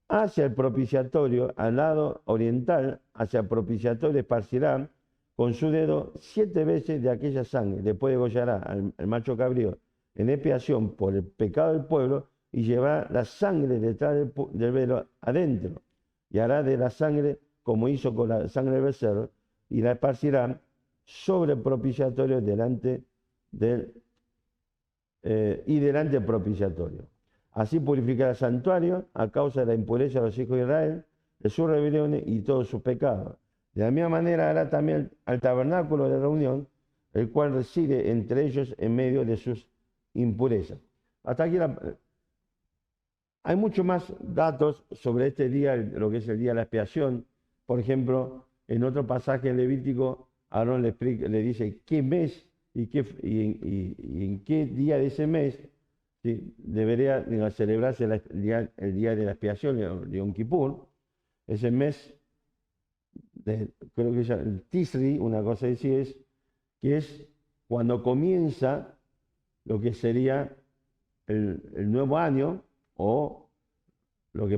hacia el propiciatorio, al lado oriental, hacia el propiciatorio, esparcirá con su dedo 7 veces de aquella sangre. Después degollará al macho cabrío en expiación por el pecado del pueblo y llevará la sangre detrás del velo adentro. Y hará de la sangre como hizo con la sangre del becerro y la esparcirá sobre el propiciatorio delante del propiciatorio. Así purificará el santuario a causa de la impureza de los hijos de Israel, de sus rebeliones y todos sus pecados. De la misma manera hará también al tabernáculo de reunión, el cual reside entre ellos en medio de sus impurezas. Hasta aquí hay muchos más datos sobre este día, lo que es el día de la expiación. Por ejemplo, en otro pasaje Levítico, Aarón le dice qué mes y en qué día de ese mes debería celebrarse el día de la expiación, de Yom Kippur. Ese mes, creo que es el Tisri, una cosa así es, que es cuando comienza lo que sería el nuevo año, o lo que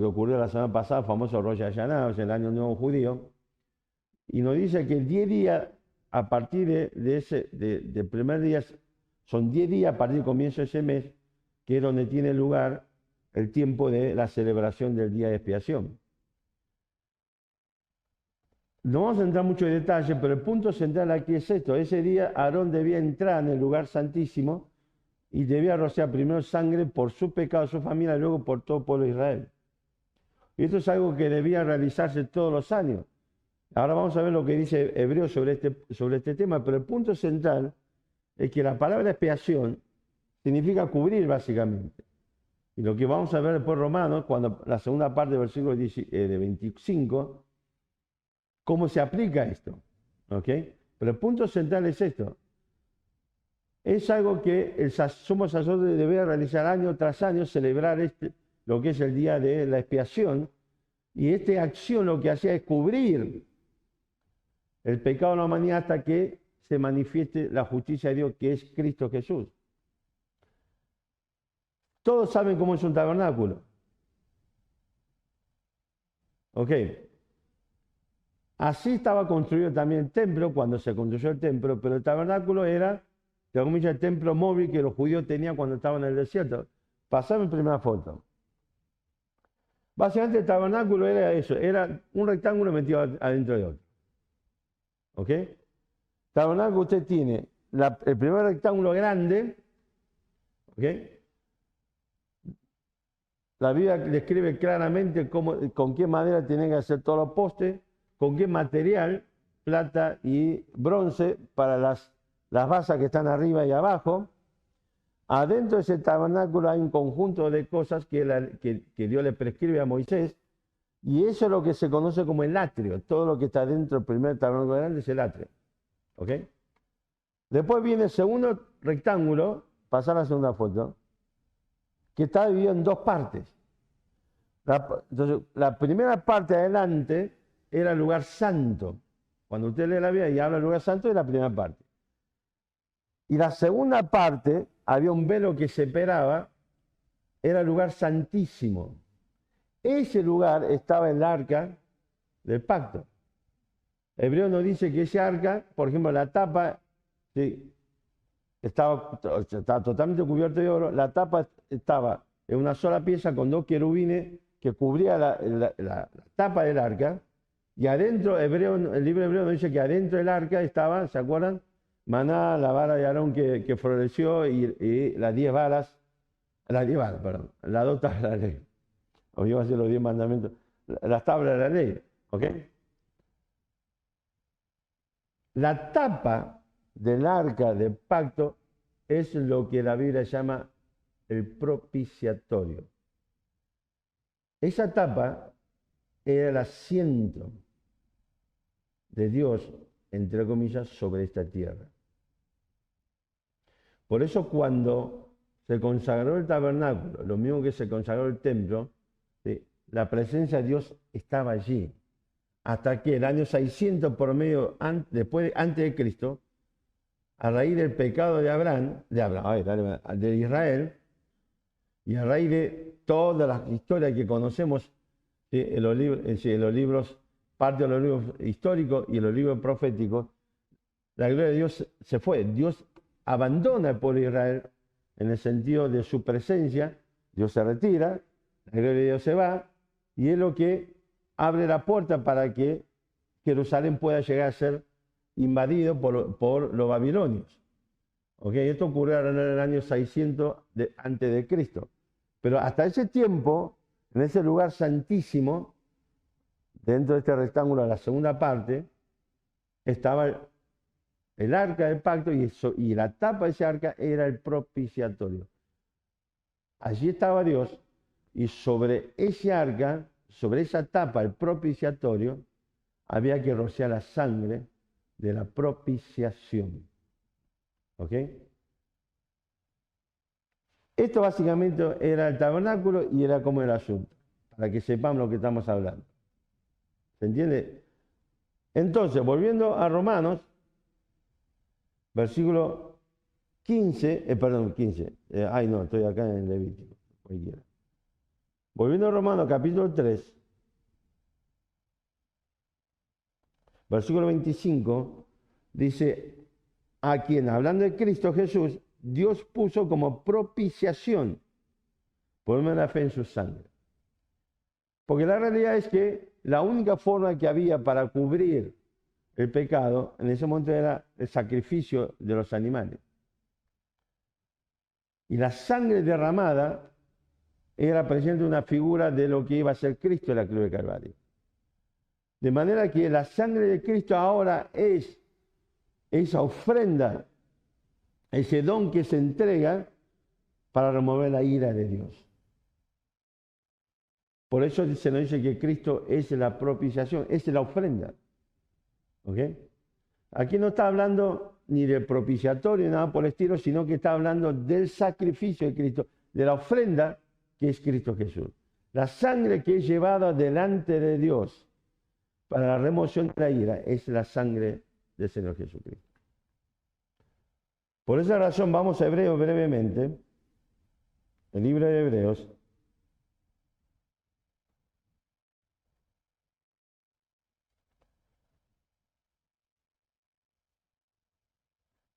ocurrió la semana pasada, el famoso Rosh Hashanah, o sea, el año nuevo judío, y nos dice que 10 días a partir del primer día, son 10 días a partir del comienzo de ese mes, que es donde tiene lugar el tiempo de la celebración del día de expiación. No vamos a entrar mucho en detalle, pero el punto central aquí es esto. Ese día Aarón debía entrar en el lugar santísimo y debía rociar primero sangre por su pecado, su familia, y luego por todo el pueblo de Israel. Y esto es algo que debía realizarse todos los años. Ahora vamos a ver lo que dice Hebreo sobre este tema, pero el punto central es que la palabra expiación significa cubrir básicamente. Y lo que vamos a ver después Romanos, cuando la segunda parte del versículo de 25, cómo se aplica esto. ¿Ok? Pero el punto central es esto. Es algo que el sumo sacerdote debe realizar año tras año, celebrar lo que es el día de la expiación. Y esta acción lo que hacía es cubrir el pecado de la humanidad hasta que se manifieste la justicia de Dios, que es Cristo Jesús. Todos saben cómo es un tabernáculo. ¿Ok? Así estaba construido también el templo cuando se construyó el templo, pero el tabernáculo era, como dice, el templo móvil que los judíos tenían cuando estaban en el desierto. Pasame primera foto. Básicamente el tabernáculo era eso, era un rectángulo metido adentro de otro. ¿Ok? Tabernáculo usted tiene el primer rectángulo grande, ¿ok? La Biblia describe claramente con qué madera tienen que hacer todos los postes, con qué material, plata y bronce para las basas que están arriba y abajo. Adentro de ese tabernáculo hay un conjunto de cosas que Dios le prescribe a Moisés, y eso es lo que se conoce como el atrio. Todo lo que está dentro del primer tabernáculo grande es el atrio. ¿Ok? Después viene el segundo rectángulo, pasar a la segunda foto, que está dividido en 2 partes. Entonces, la primera parte adelante era el lugar santo. Cuando usted lee la Biblia y habla del lugar santo, es la primera parte. Y la segunda parte, había un velo que separaba, era el lugar santísimo. Ese lugar estaba el arca del pacto. Hebreo nos dice que ese arca, por ejemplo, la tapa, sí, estaba totalmente cubierta de oro, la tapa estaba en una sola pieza con dos querubines que cubría la tapa del arca, y adentro, el libro hebreo nos dice que adentro del arca estaba, ¿se acuerdan? Maná, la vara de Aarón que floreció y las 10 varas, perdón, las 2 tablas de la ley. O iba a decir los 10 mandamientos, las tablas de la ley, ¿ok? La tapa del arca del pacto es lo que la Biblia llama el propiciatorio. Esa tapa era el asiento de Dios, entre comillas, sobre esta tierra. Por eso cuando se consagró el tabernáculo, lo mismo que se consagró el templo, ¿sí?, la presencia de Dios estaba allí. Hasta que el año 600 antes de Cristo, a raíz del pecado de Israel, y a raíz de todas las historias que conocemos, ¿sí?, en los libros, parte de los libros históricos y en los libros proféticos, la gloria de Dios se fue. Dios abandona al pueblo de Israel en el sentido de su presencia. Dios se retira, la gloria de Dios se va, y es lo que abre la puerta para que Jerusalén pueda llegar a ser invadido por los babilonios. ¿Okay? Esto ocurrió en el año 600 antes de Cristo. Pero hasta ese tiempo, en ese lugar santísimo, dentro de este rectángulo, a la segunda parte, estaba el arca del pacto y la tapa de ese arca era el propiciatorio. Allí estaba Dios y sobre ese arca, sobre esa tapa, el propiciatorio, había que rociar la sangre de la propiciación. ¿Ok? Esto básicamente era el tabernáculo y era como el asunto, para que sepamos lo que estamos hablando. ¿Se entiende? Entonces, volviendo a Romanos, versículo 15, estoy acá en Levítico, cualquiera. Volviendo a Romanos, capítulo 3, versículo 25, dice, a quien, hablando de Cristo Jesús, Dios puso como propiciación por medio de la fe en su sangre. Porque la realidad es que la única forma que había para cubrir el pecado en ese momento era el sacrificio de los animales. Y la sangre derramada era presente una figura de lo que iba a ser Cristo en la cruz de Calvario. De manera que la sangre de Cristo ahora es esa ofrenda, ese don que se entrega para remover la ira de Dios. Por eso se nos dice que Cristo es la propiciación, es la ofrenda. ¿Ok? Aquí no está hablando ni del propiciatorio ni nada por el estilo, sino que está hablando del sacrificio de Cristo, de la ofrenda que es Cristo Jesús. La sangre que es llevada delante de Dios para la remoción de la ira es la sangre del Señor Jesucristo. Por esa razón vamos a Hebreos brevemente, el libro de Hebreos.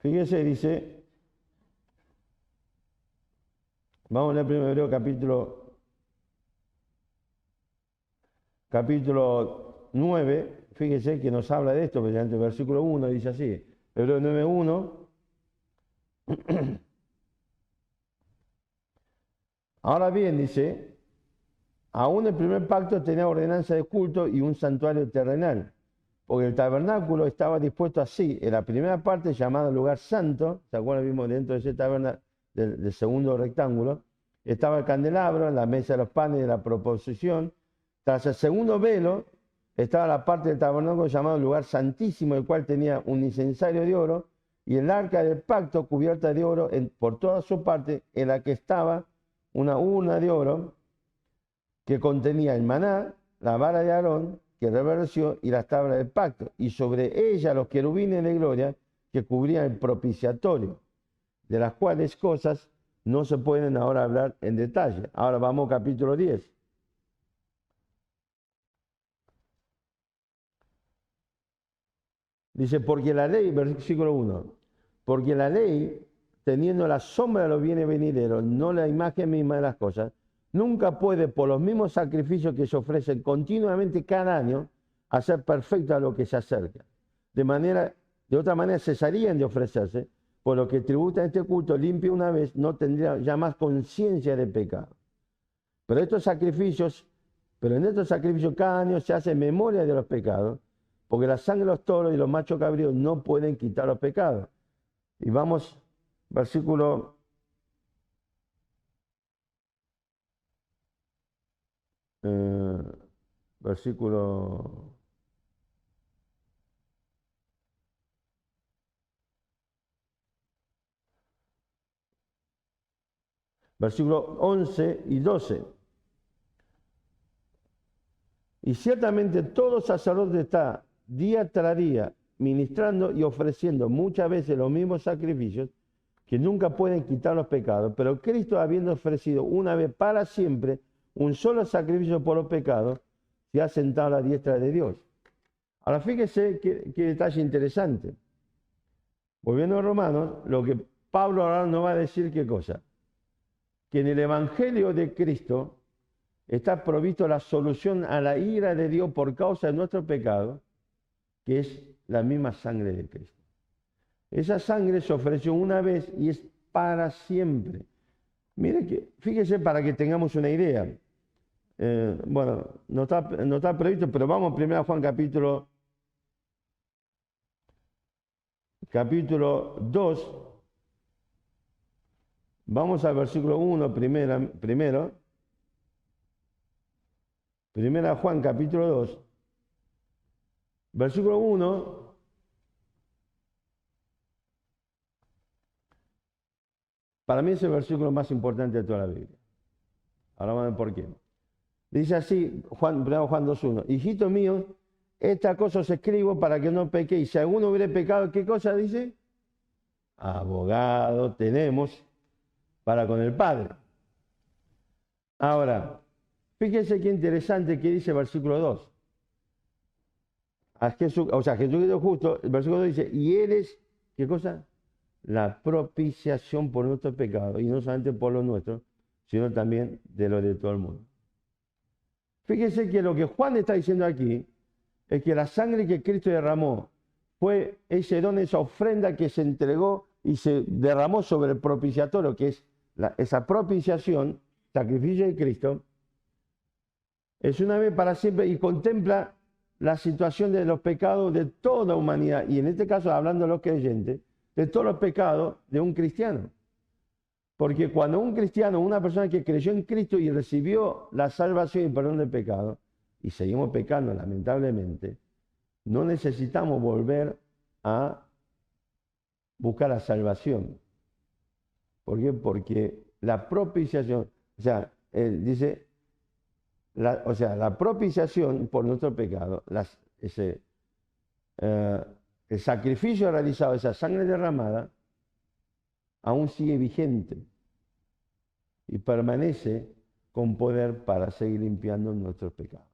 Fíjese, dice, vamos a leer primero Hebreo capítulo 9, fíjese que nos habla de esto, precisamente el versículo 1 dice así, Hebreo 9:1. Ahora bien, dice, aún el primer pacto tenía ordenanza de culto y un santuario terrenal, porque el tabernáculo estaba dispuesto así, en la primera parte llamada lugar santo, ¿se acuerdan? Vimos dentro de ese tabernáculo del segundo rectángulo, estaba el candelabro, la mesa de los panes de la proposición. Tras el segundo velo estaba la parte del tabernáculo llamado lugar santísimo, el cual tenía un incensario de oro, y el arca del pacto cubierta de oro por toda su parte, en la que estaba una urna de oro que contenía el maná, la vara de Aarón, que reverdeció, y las tablas del pacto, y sobre ella los querubines de gloria que cubrían el propiciatorio. de las cuales cosas no se pueden ahora hablar en detalle. Ahora vamos al capítulo 10. Dice, porque la ley, versículo 1, porque la ley, teniendo la sombra de los bienes venideros, no la imagen misma de las cosas, nunca puede, por los mismos sacrificios que se ofrecen continuamente cada año, hacer perfecto a lo que se acerca. De otra manera cesarían de ofrecerse, por lo que tributa este culto limpio una vez, no tendría ya más conciencia de pecado. Pero en estos sacrificios cada año se hace memoria de los pecados, porque la sangre de los toros y los machos cabríos no pueden quitar los pecados. Y vamos, versículo 11 y 12. Y ciertamente todo sacerdote está día tras día ministrando y ofreciendo muchas veces los mismos sacrificios que nunca pueden quitar los pecados, pero Cristo, habiendo ofrecido una vez para siempre un solo sacrificio por los pecados, se ha sentado a la diestra de Dios. Ahora fíjese qué detalle interesante. Volviendo a Romanos, lo que Pablo ahora nos va a decir, ¿qué cosa? Que en el Evangelio de Cristo está provisto la solución a la ira de Dios por causa de nuestro pecado, que es la misma sangre de Cristo. Esa sangre se ofreció una vez y es para siempre. Mire que, fíjese para que tengamos una idea. Bueno, no está previsto, pero vamos primero a Juan capítulo 2. Vamos al versículo 1 primero. Primera Juan capítulo 2. Versículo 1. Para mí es el versículo más importante de toda la Biblia. Ahora vamos a ver por qué. Dice así, Juan 2.1. Hijito mío, esta cosa os escribo para que no pequéis. Si alguno hubiere pecado, ¿qué cosa dice? Abogado tenemos para con el Padre. Ahora, fíjense qué interesante que dice el versículo 2. Jesucristo justo, el versículo 2 dice, y Él es, ¿qué cosa? La propiciación por nuestros pecados, y no solamente por los nuestros, sino también de los de todo el mundo. Fíjense que lo que Juan está diciendo aquí es que la sangre que Cristo derramó fue ese don, esa ofrenda que se entregó y se derramó sobre el propiciatorio, que es esa propiciación, sacrificio de Cristo, es una vez para siempre y contempla la situación de los pecados de toda la humanidad, y en este caso hablando de los creyentes, de todos los pecados de un cristiano. Porque cuando un cristiano, una persona que creyó en Cristo y recibió la salvación y perdón del pecado, y seguimos pecando lamentablemente, no necesitamos volver a buscar la salvación. ¿Por qué? Porque la propiciación, dice, la propiciación por nuestro pecado, el sacrificio realizado, esa sangre derramada, aún sigue vigente y permanece con poder para seguir limpiando nuestros pecados.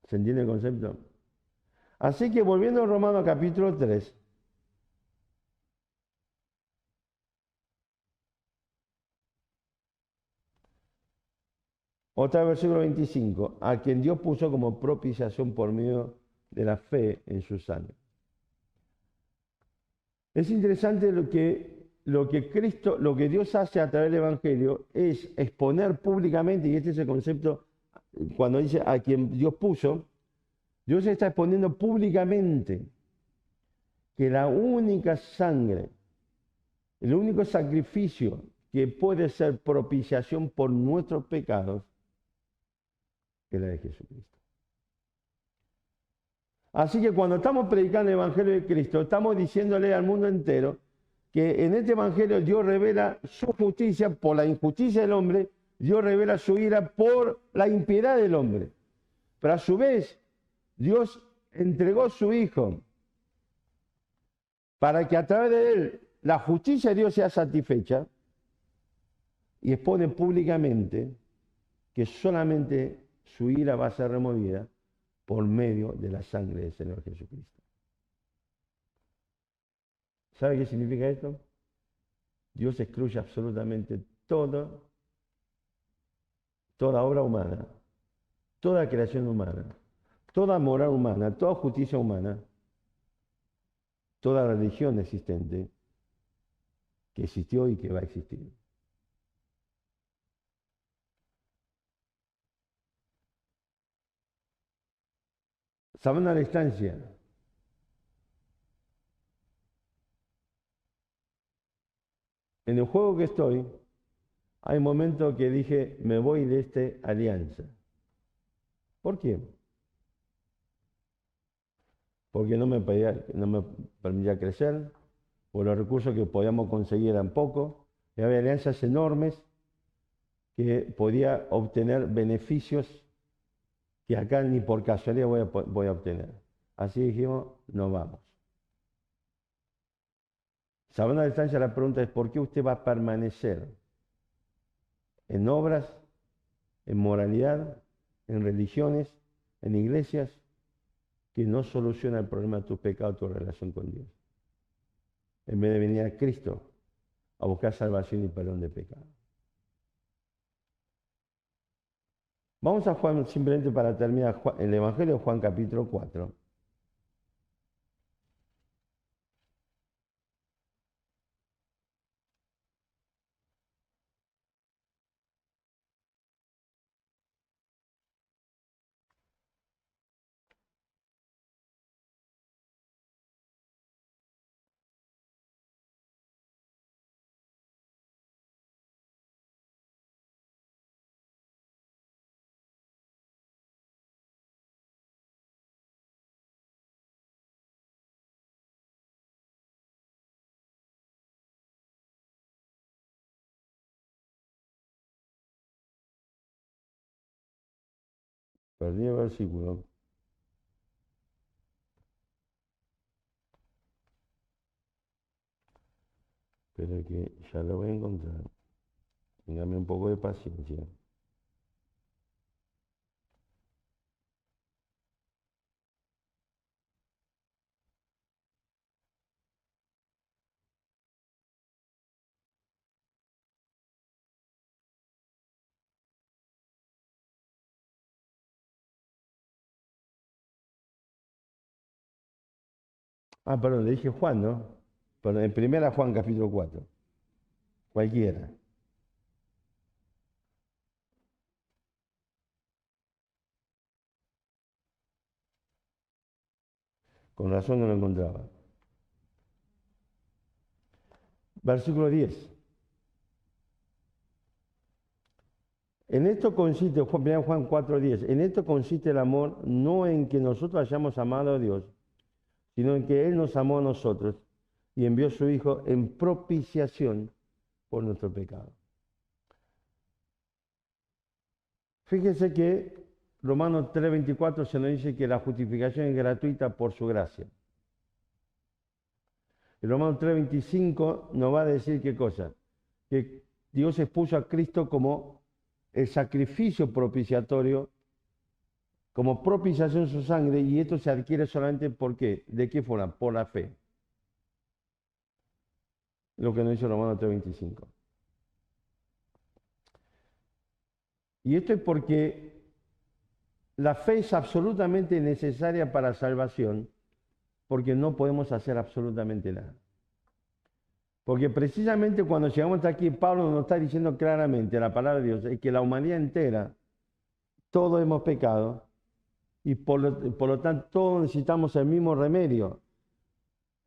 ¿Se entiende el concepto? Así que volviendo a Romanos capítulo 3, otra versículo 25, a quien Dios puso como propiciación por medio de la fe en su sangre. Es interesante lo que Dios hace a través del Evangelio es exponer públicamente, y este es el concepto cuando dice a quien Dios puso, Dios está exponiendo públicamente que la única sangre, el único sacrificio que puede ser propiciación por nuestros pecados es la de Jesucristo. Así que cuando estamos predicando el Evangelio de Cristo, estamos diciéndole al mundo entero que en este Evangelio Dios revela su justicia por la injusticia del hombre, Dios revela su ira por la impiedad del hombre. Pero a su vez, Dios entregó su Hijo para que a través de Él la justicia de Dios sea satisfecha y expone públicamente que solamente su ira va a ser removida por medio de la sangre del Señor Jesucristo. ¿Sabe qué significa esto? Dios excluye absolutamente toda obra humana, toda creación humana, toda moral humana, toda justicia humana, toda religión existente que existió y que va a existir. Saben a la distancia. En el juego que estoy, hay momentos que dije, me voy de esta alianza. ¿Por qué? Porque no me permitía crecer, porque los recursos que podíamos conseguir eran pocos, y había alianzas enormes que podía obtener beneficios que acá ni por casualidad voy a obtener. Así dijimos, nos vamos. Sabiendo a la distancia, la pregunta es, ¿por qué usted va a permanecer en obras, en moralidad, en religiones, en iglesias, que no soluciona el problema de tus pecados, tu relación con Dios? En vez de venir a Cristo a buscar salvación y perdón de pecados. Vamos a Juan, simplemente para terminar, el Evangelio de Juan capítulo 4. Perdí el versículo. Pero que ya lo voy a encontrar. Téngame un poco de paciencia. Ah, perdón, le dije Juan, ¿no? Perdón, en primera Juan capítulo 4. Cualquiera. Con razón no lo encontraba. Versículo 10. En esto consiste, Juan 4:10, en esto consiste el amor, no en que nosotros hayamos amado a Dios, sino en que Él nos amó a nosotros y envió a su Hijo en propiciación por nuestro pecado. Fíjense que Romanos 3:24 se nos dice que la justificación es gratuita por su gracia. Y Romanos 3:25 nos va a decir qué cosa, que Dios expuso a Cristo como el sacrificio propiciatorio, como propiciación su sangre, y esto se adquiere solamente ¿por qué? ¿De qué forma? Por la fe. Lo que nos dice Romanos 3:25. Y esto es porque la fe es absolutamente necesaria para salvación, porque no podemos hacer absolutamente nada. Porque precisamente cuando llegamos hasta aquí, Pablo nos está diciendo claramente, la palabra de Dios, es que la humanidad entera, todos hemos pecado, y por lo tanto todos necesitamos el mismo remedio.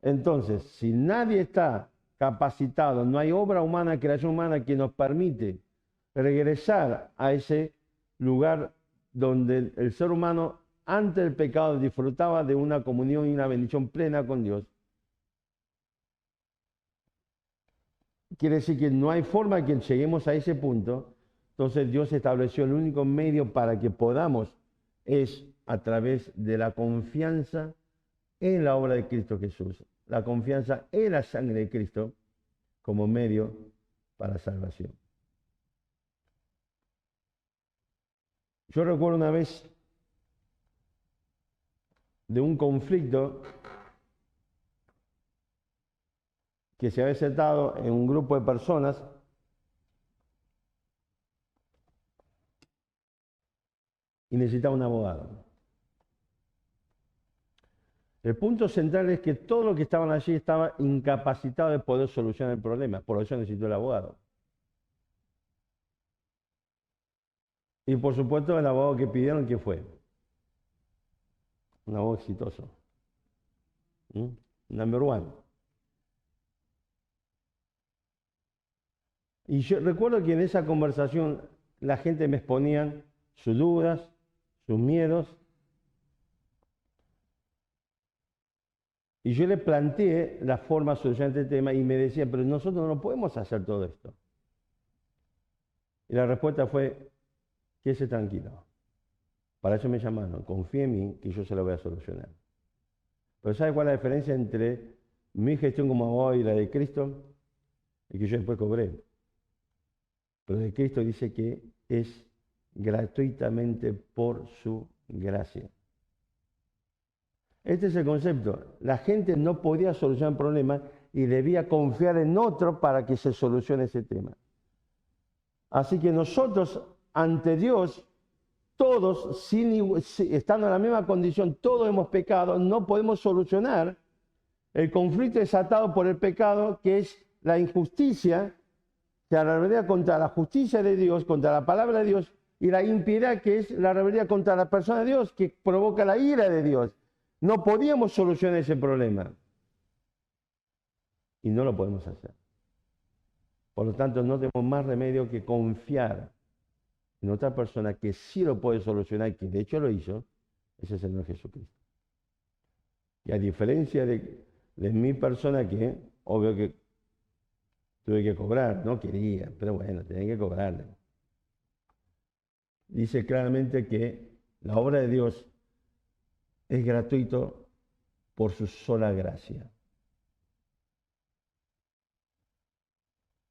Entonces, si nadie está capacitado, no hay obra humana, creación humana que nos permite regresar a ese lugar donde el ser humano antes del pecado disfrutaba de una comunión y una bendición plena con Dios. Quiere decir que no hay forma que lleguemos a ese punto. Entonces Dios estableció el único medio para que podamos es a través de la confianza en la obra de Cristo Jesús, la confianza en la sangre de Cristo, como medio para salvación. Yo recuerdo una vez de un conflicto que se había desatado en un grupo de personas y necesitaba un abogado. El punto central es que todos los que estaban allí estaban incapacitados de poder solucionar el problema, por eso necesitó el abogado. Y por supuesto el abogado que pidieron, ¿qué fue? Un abogado exitoso. Number one. Y yo recuerdo que en esa conversación la gente me exponía sus dudas, sus miedos. Y yo le planteé la forma de solucionar este tema y me decía, pero nosotros no podemos hacer todo esto. Y la respuesta fue, quédese tranquilo. Para eso me llamaron, confíe en mí que yo se lo voy a solucionar. Pero ¿sabe cuál es la diferencia entre mi gestión como abogado y la de Cristo? Y que yo después cobré. Pero de Cristo dice que es gratuitamente por su gracia. Este es el concepto. La gente no podía solucionar problemas y debía confiar en otro para que se solucione ese tema. Así que nosotros, ante Dios, todos, estando en la misma condición, todos hemos pecado, no podemos solucionar el conflicto desatado por el pecado, que es la injusticia, la rebeldía contra la justicia de Dios, contra la palabra de Dios, y la impiedad, que es la rebeldía contra la persona de Dios, que provoca la ira de Dios. No podíamos solucionar ese problema. Y no lo podemos hacer. Por lo tanto, no tenemos más remedio que confiar en otra persona que sí lo puede solucionar, que de hecho lo hizo, ese es el Señor Jesucristo. Y a diferencia de mi persona, que obvio que tuve que cobrar, no quería, pero bueno, tenía que cobrarle. Dice claramente que la obra de Dios es gratuito por su sola gracia.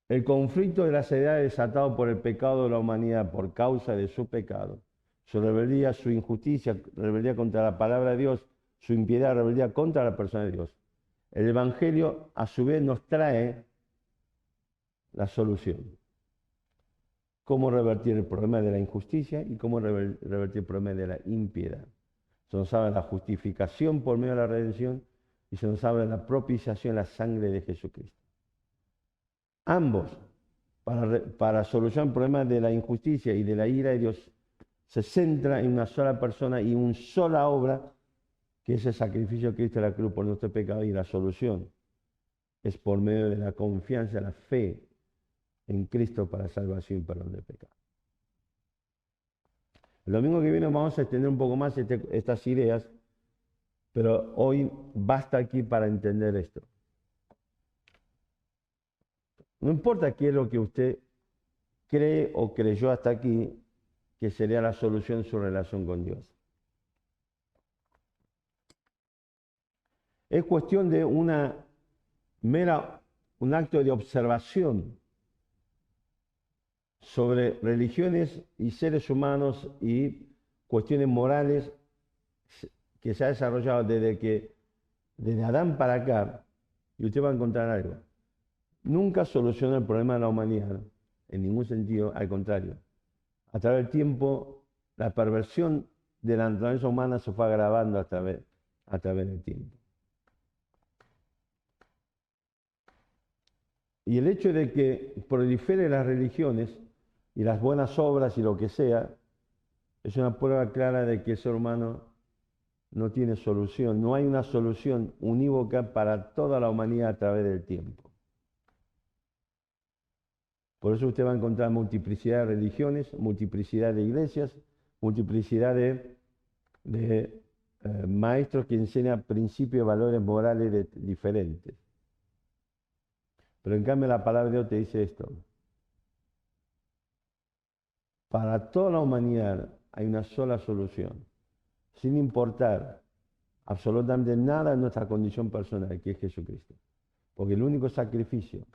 El conflicto de la sociedad desatado por el pecado de la humanidad por causa de su pecado, su rebeldía, su injusticia, rebeldía contra la palabra de Dios, su impiedad, rebeldía contra la persona de Dios. El Evangelio, a su vez, nos trae la solución. Cómo revertir el problema de la injusticia y cómo revertir el problema de la impiedad. Se nos habla de la justificación por medio de la redención y se nos habla de la propiciación en la sangre de Jesucristo. Ambos, para solucionar el problema de la injusticia y de la ira de Dios, se centra en una sola persona y una sola obra, que es el sacrificio de Cristo en la cruz por nuestro pecado, y la solución es por medio de la confianza, la fe en Cristo para salvación y perdón del pecado. El domingo que viene vamos a extender un poco más estas ideas, pero hoy basta aquí para entender esto. No importa qué es lo que usted cree o creyó hasta aquí que sería la solución en su relación con Dios. Es cuestión de un acto de observación sobre religiones y seres humanos y cuestiones morales que se ha desarrollado desde Adán para acá, y usted va a encontrar algo. Nunca soluciona el problema de la humanidad, en ningún sentido, al contrario. A través del tiempo, la perversión de la naturaleza humana se fue agravando a través del tiempo. Y el hecho de que proliferen las religiones y las buenas obras y lo que sea, es una prueba clara de que el ser humano no tiene solución. No hay una solución unívoca para toda la humanidad a través del tiempo. Por eso usted va a encontrar multiplicidad de religiones, multiplicidad de iglesias, multiplicidad de maestros que enseñan principios y valores morales diferentes. Pero en cambio la palabra de Dios te dice esto. Para toda la humanidad hay una sola solución, sin importar absolutamente nada en nuestra condición personal, que es Jesucristo. Porque el único sacrificio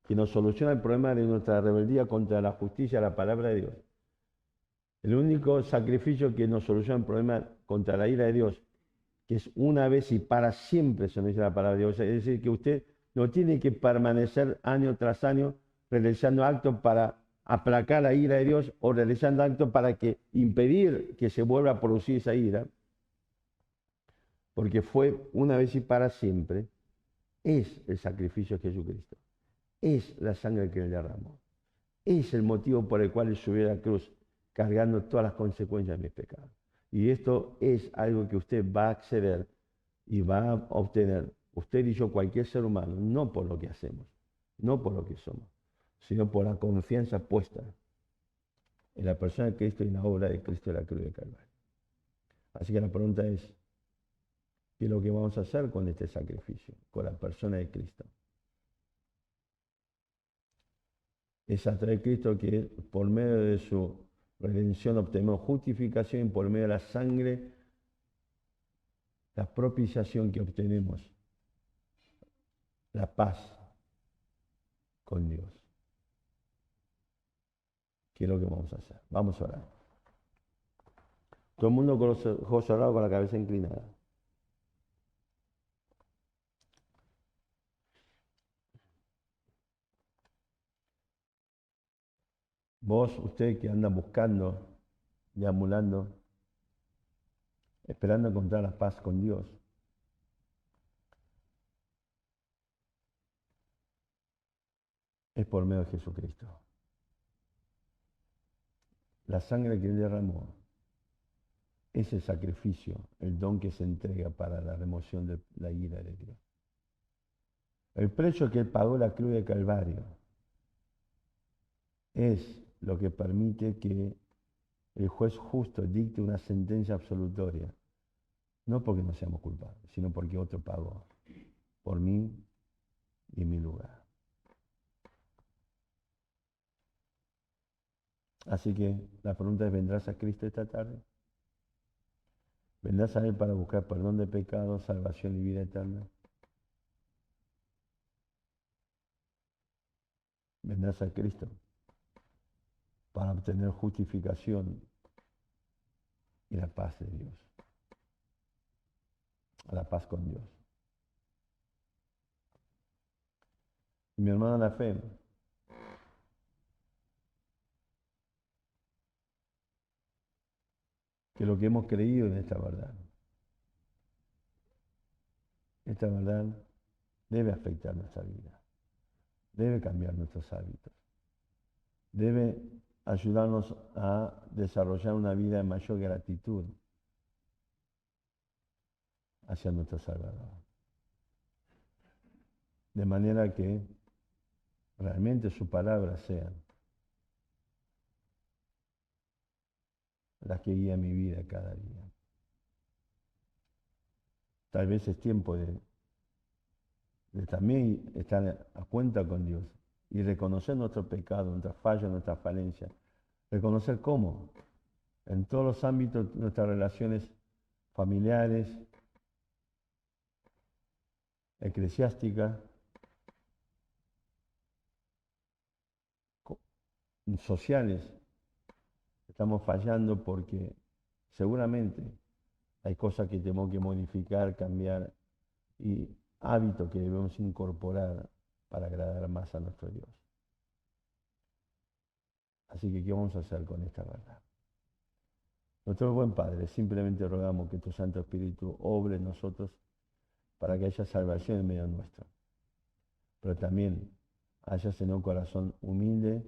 que nos soluciona el problema de nuestra rebeldía contra la justicia, la palabra de Dios. El único sacrificio que nos soluciona el problema contra la ira de Dios, que es una vez y para siempre, se nos dice la palabra de Dios. Es decir, que usted no tiene que permanecer año tras año realizando actos para aplacar la ira de Dios o realizando actos para impedir que se vuelva a producir esa ira, porque fue una vez y para siempre. Es el sacrificio de Jesucristo, es la sangre que Él derramó, es el motivo por el cual Él subió a la cruz, cargando todas las consecuencias de mis pecados. Y esto es algo que usted va a acceder y va a obtener, usted y yo, cualquier ser humano, no por lo que hacemos, no por lo que somos, sino por la confianza puesta en la persona de Cristo y en la obra de Cristo de la cruz de Calvario. Así que la pregunta es, ¿qué es lo que vamos a hacer con este sacrificio, con la persona de Cristo? Es a través de Cristo que por medio de su redención obtenemos justificación y por medio de la sangre, la propiciación que obtenemos, la paz con Dios. ¿Qué es lo que vamos a hacer? Vamos a orar. Todo el mundo con los ojos cerrados, con la cabeza inclinada. Vos, usted que anda buscando, deambulando, esperando encontrar la paz con Dios, es por medio de Jesucristo. La sangre que Él derramó es el sacrificio, el don que se entrega para la remoción de la ira de Dios. El precio que Él pagó en la cruz de Calvario es lo que permite que el juez justo dicte una sentencia absolutoria, no porque no seamos culpables, sino porque otro pagó por mí y en mi lugar. Así que la pregunta es, ¿vendrás a Cristo esta tarde? ¿Vendrás a Él para buscar perdón de pecados, salvación y vida eterna? ¿Vendrás a Cristo para obtener justificación y la paz de Dios? A la paz con Dios. Y mi hermana la fe, que lo que hemos creído en esta verdad debe afectar nuestra vida, debe cambiar nuestros hábitos, debe ayudarnos a desarrollar una vida de mayor gratitud hacia nuestro Salvador. De manera que realmente sus palabras sean las que guían mi vida cada día. Tal vez es tiempo de también estar a cuenta con Dios y reconocer nuestro pecado, nuestras fallas, nuestras falencias. Reconocer cómo, en todos los ámbitos de nuestras relaciones familiares, eclesiásticas, sociales, estamos fallando porque seguramente hay cosas que tenemos que modificar, cambiar y hábitos que debemos incorporar para agradar más a nuestro Dios. Así que, ¿qué vamos a hacer con esta verdad? Nuestro buen Padre, simplemente rogamos que tu Santo Espíritu obre en nosotros para que haya salvación en medio nuestro. Pero también hayas en un corazón humilde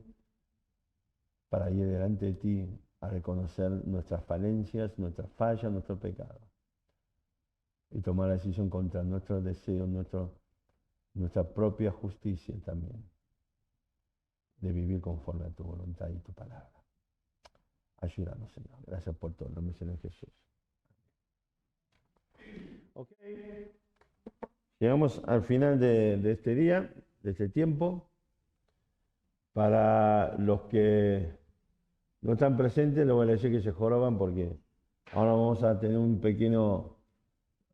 para ir delante de ti a reconocer nuestras falencias, nuestras fallas, nuestro pecado. Y tomar la decisión contra nuestros deseos, nuestra propia justicia también, de vivir conforme a tu voluntad y tu palabra. Ayúdanos, Señor. Gracias por todo. En el nombre de Jesús. Ok. Llegamos al final de este día, de este tiempo. Para los que no están presentes, les voy a decir que se joroban porque ahora vamos a tener vamos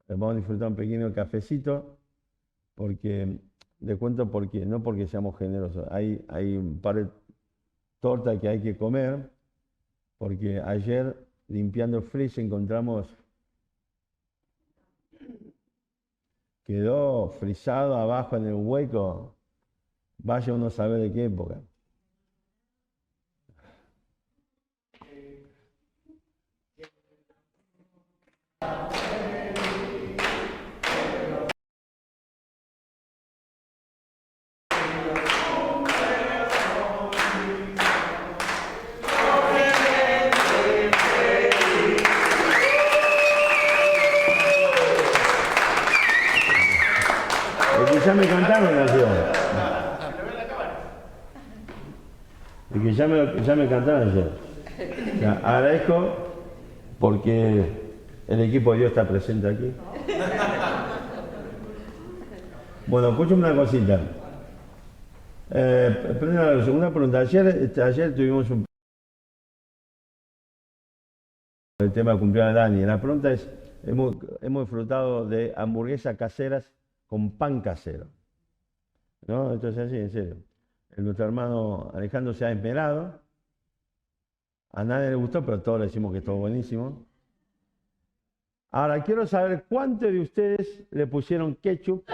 a disfrutar un pequeño cafecito, porque descuento porque, no porque seamos generosos. Hay un par de tortas que hay que comer, porque ayer limpiando el freezer encontramos, quedó frisado abajo en el hueco, vaya uno a saber de qué época. El que ya me cantaron ayer. El que ya me cantaron ayer. O sea, agradezco porque el equipo de Dios está presente aquí. Bueno, escúchame una cosita. Una pregunta. Ayer tuvimos el tema del cumpleaños de Dani. La pregunta es, hemos disfrutado de hamburguesas caseras con pan casero. ¿No? Esto es así, en serio. Nuestro hermano Alejandro se ha esmerado. A nadie le gustó, pero todos le decimos que estuvo buenísimo. Ahora, quiero saber cuántos de ustedes le pusieron ketchup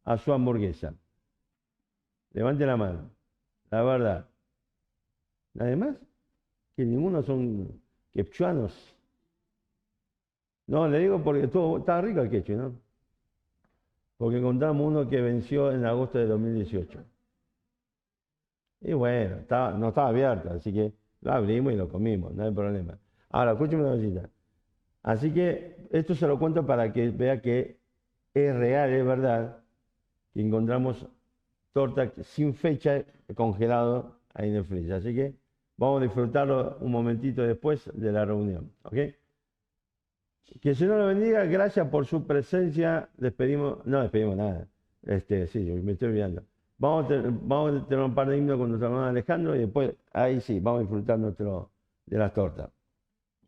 a su hamburguesa. Levante la mano. La verdad. ¿Nadie más? Que ninguno son quechuanos. No, le digo porque estaba rico el ketchup, ¿no? Porque encontramos uno que venció en agosto de 2018. Y bueno, no estaba abierto, así que lo abrimos y lo comimos, no hay problema. Ahora, escúcheme una cosita. Así que esto se lo cuento para que vea que es real, es verdad, que encontramos torta sin fecha congelado ahí en el freezer. Así que vamos a disfrutarlo un momentito después de la reunión, ¿ok? Que el Señor lo bendiga, gracias por su presencia. No despedimos nada. Sí, me estoy olvidando. Vamos a tener un par de himnos con nuestro hermano Alejandro y después, ahí sí, vamos a disfrutar de las tortas.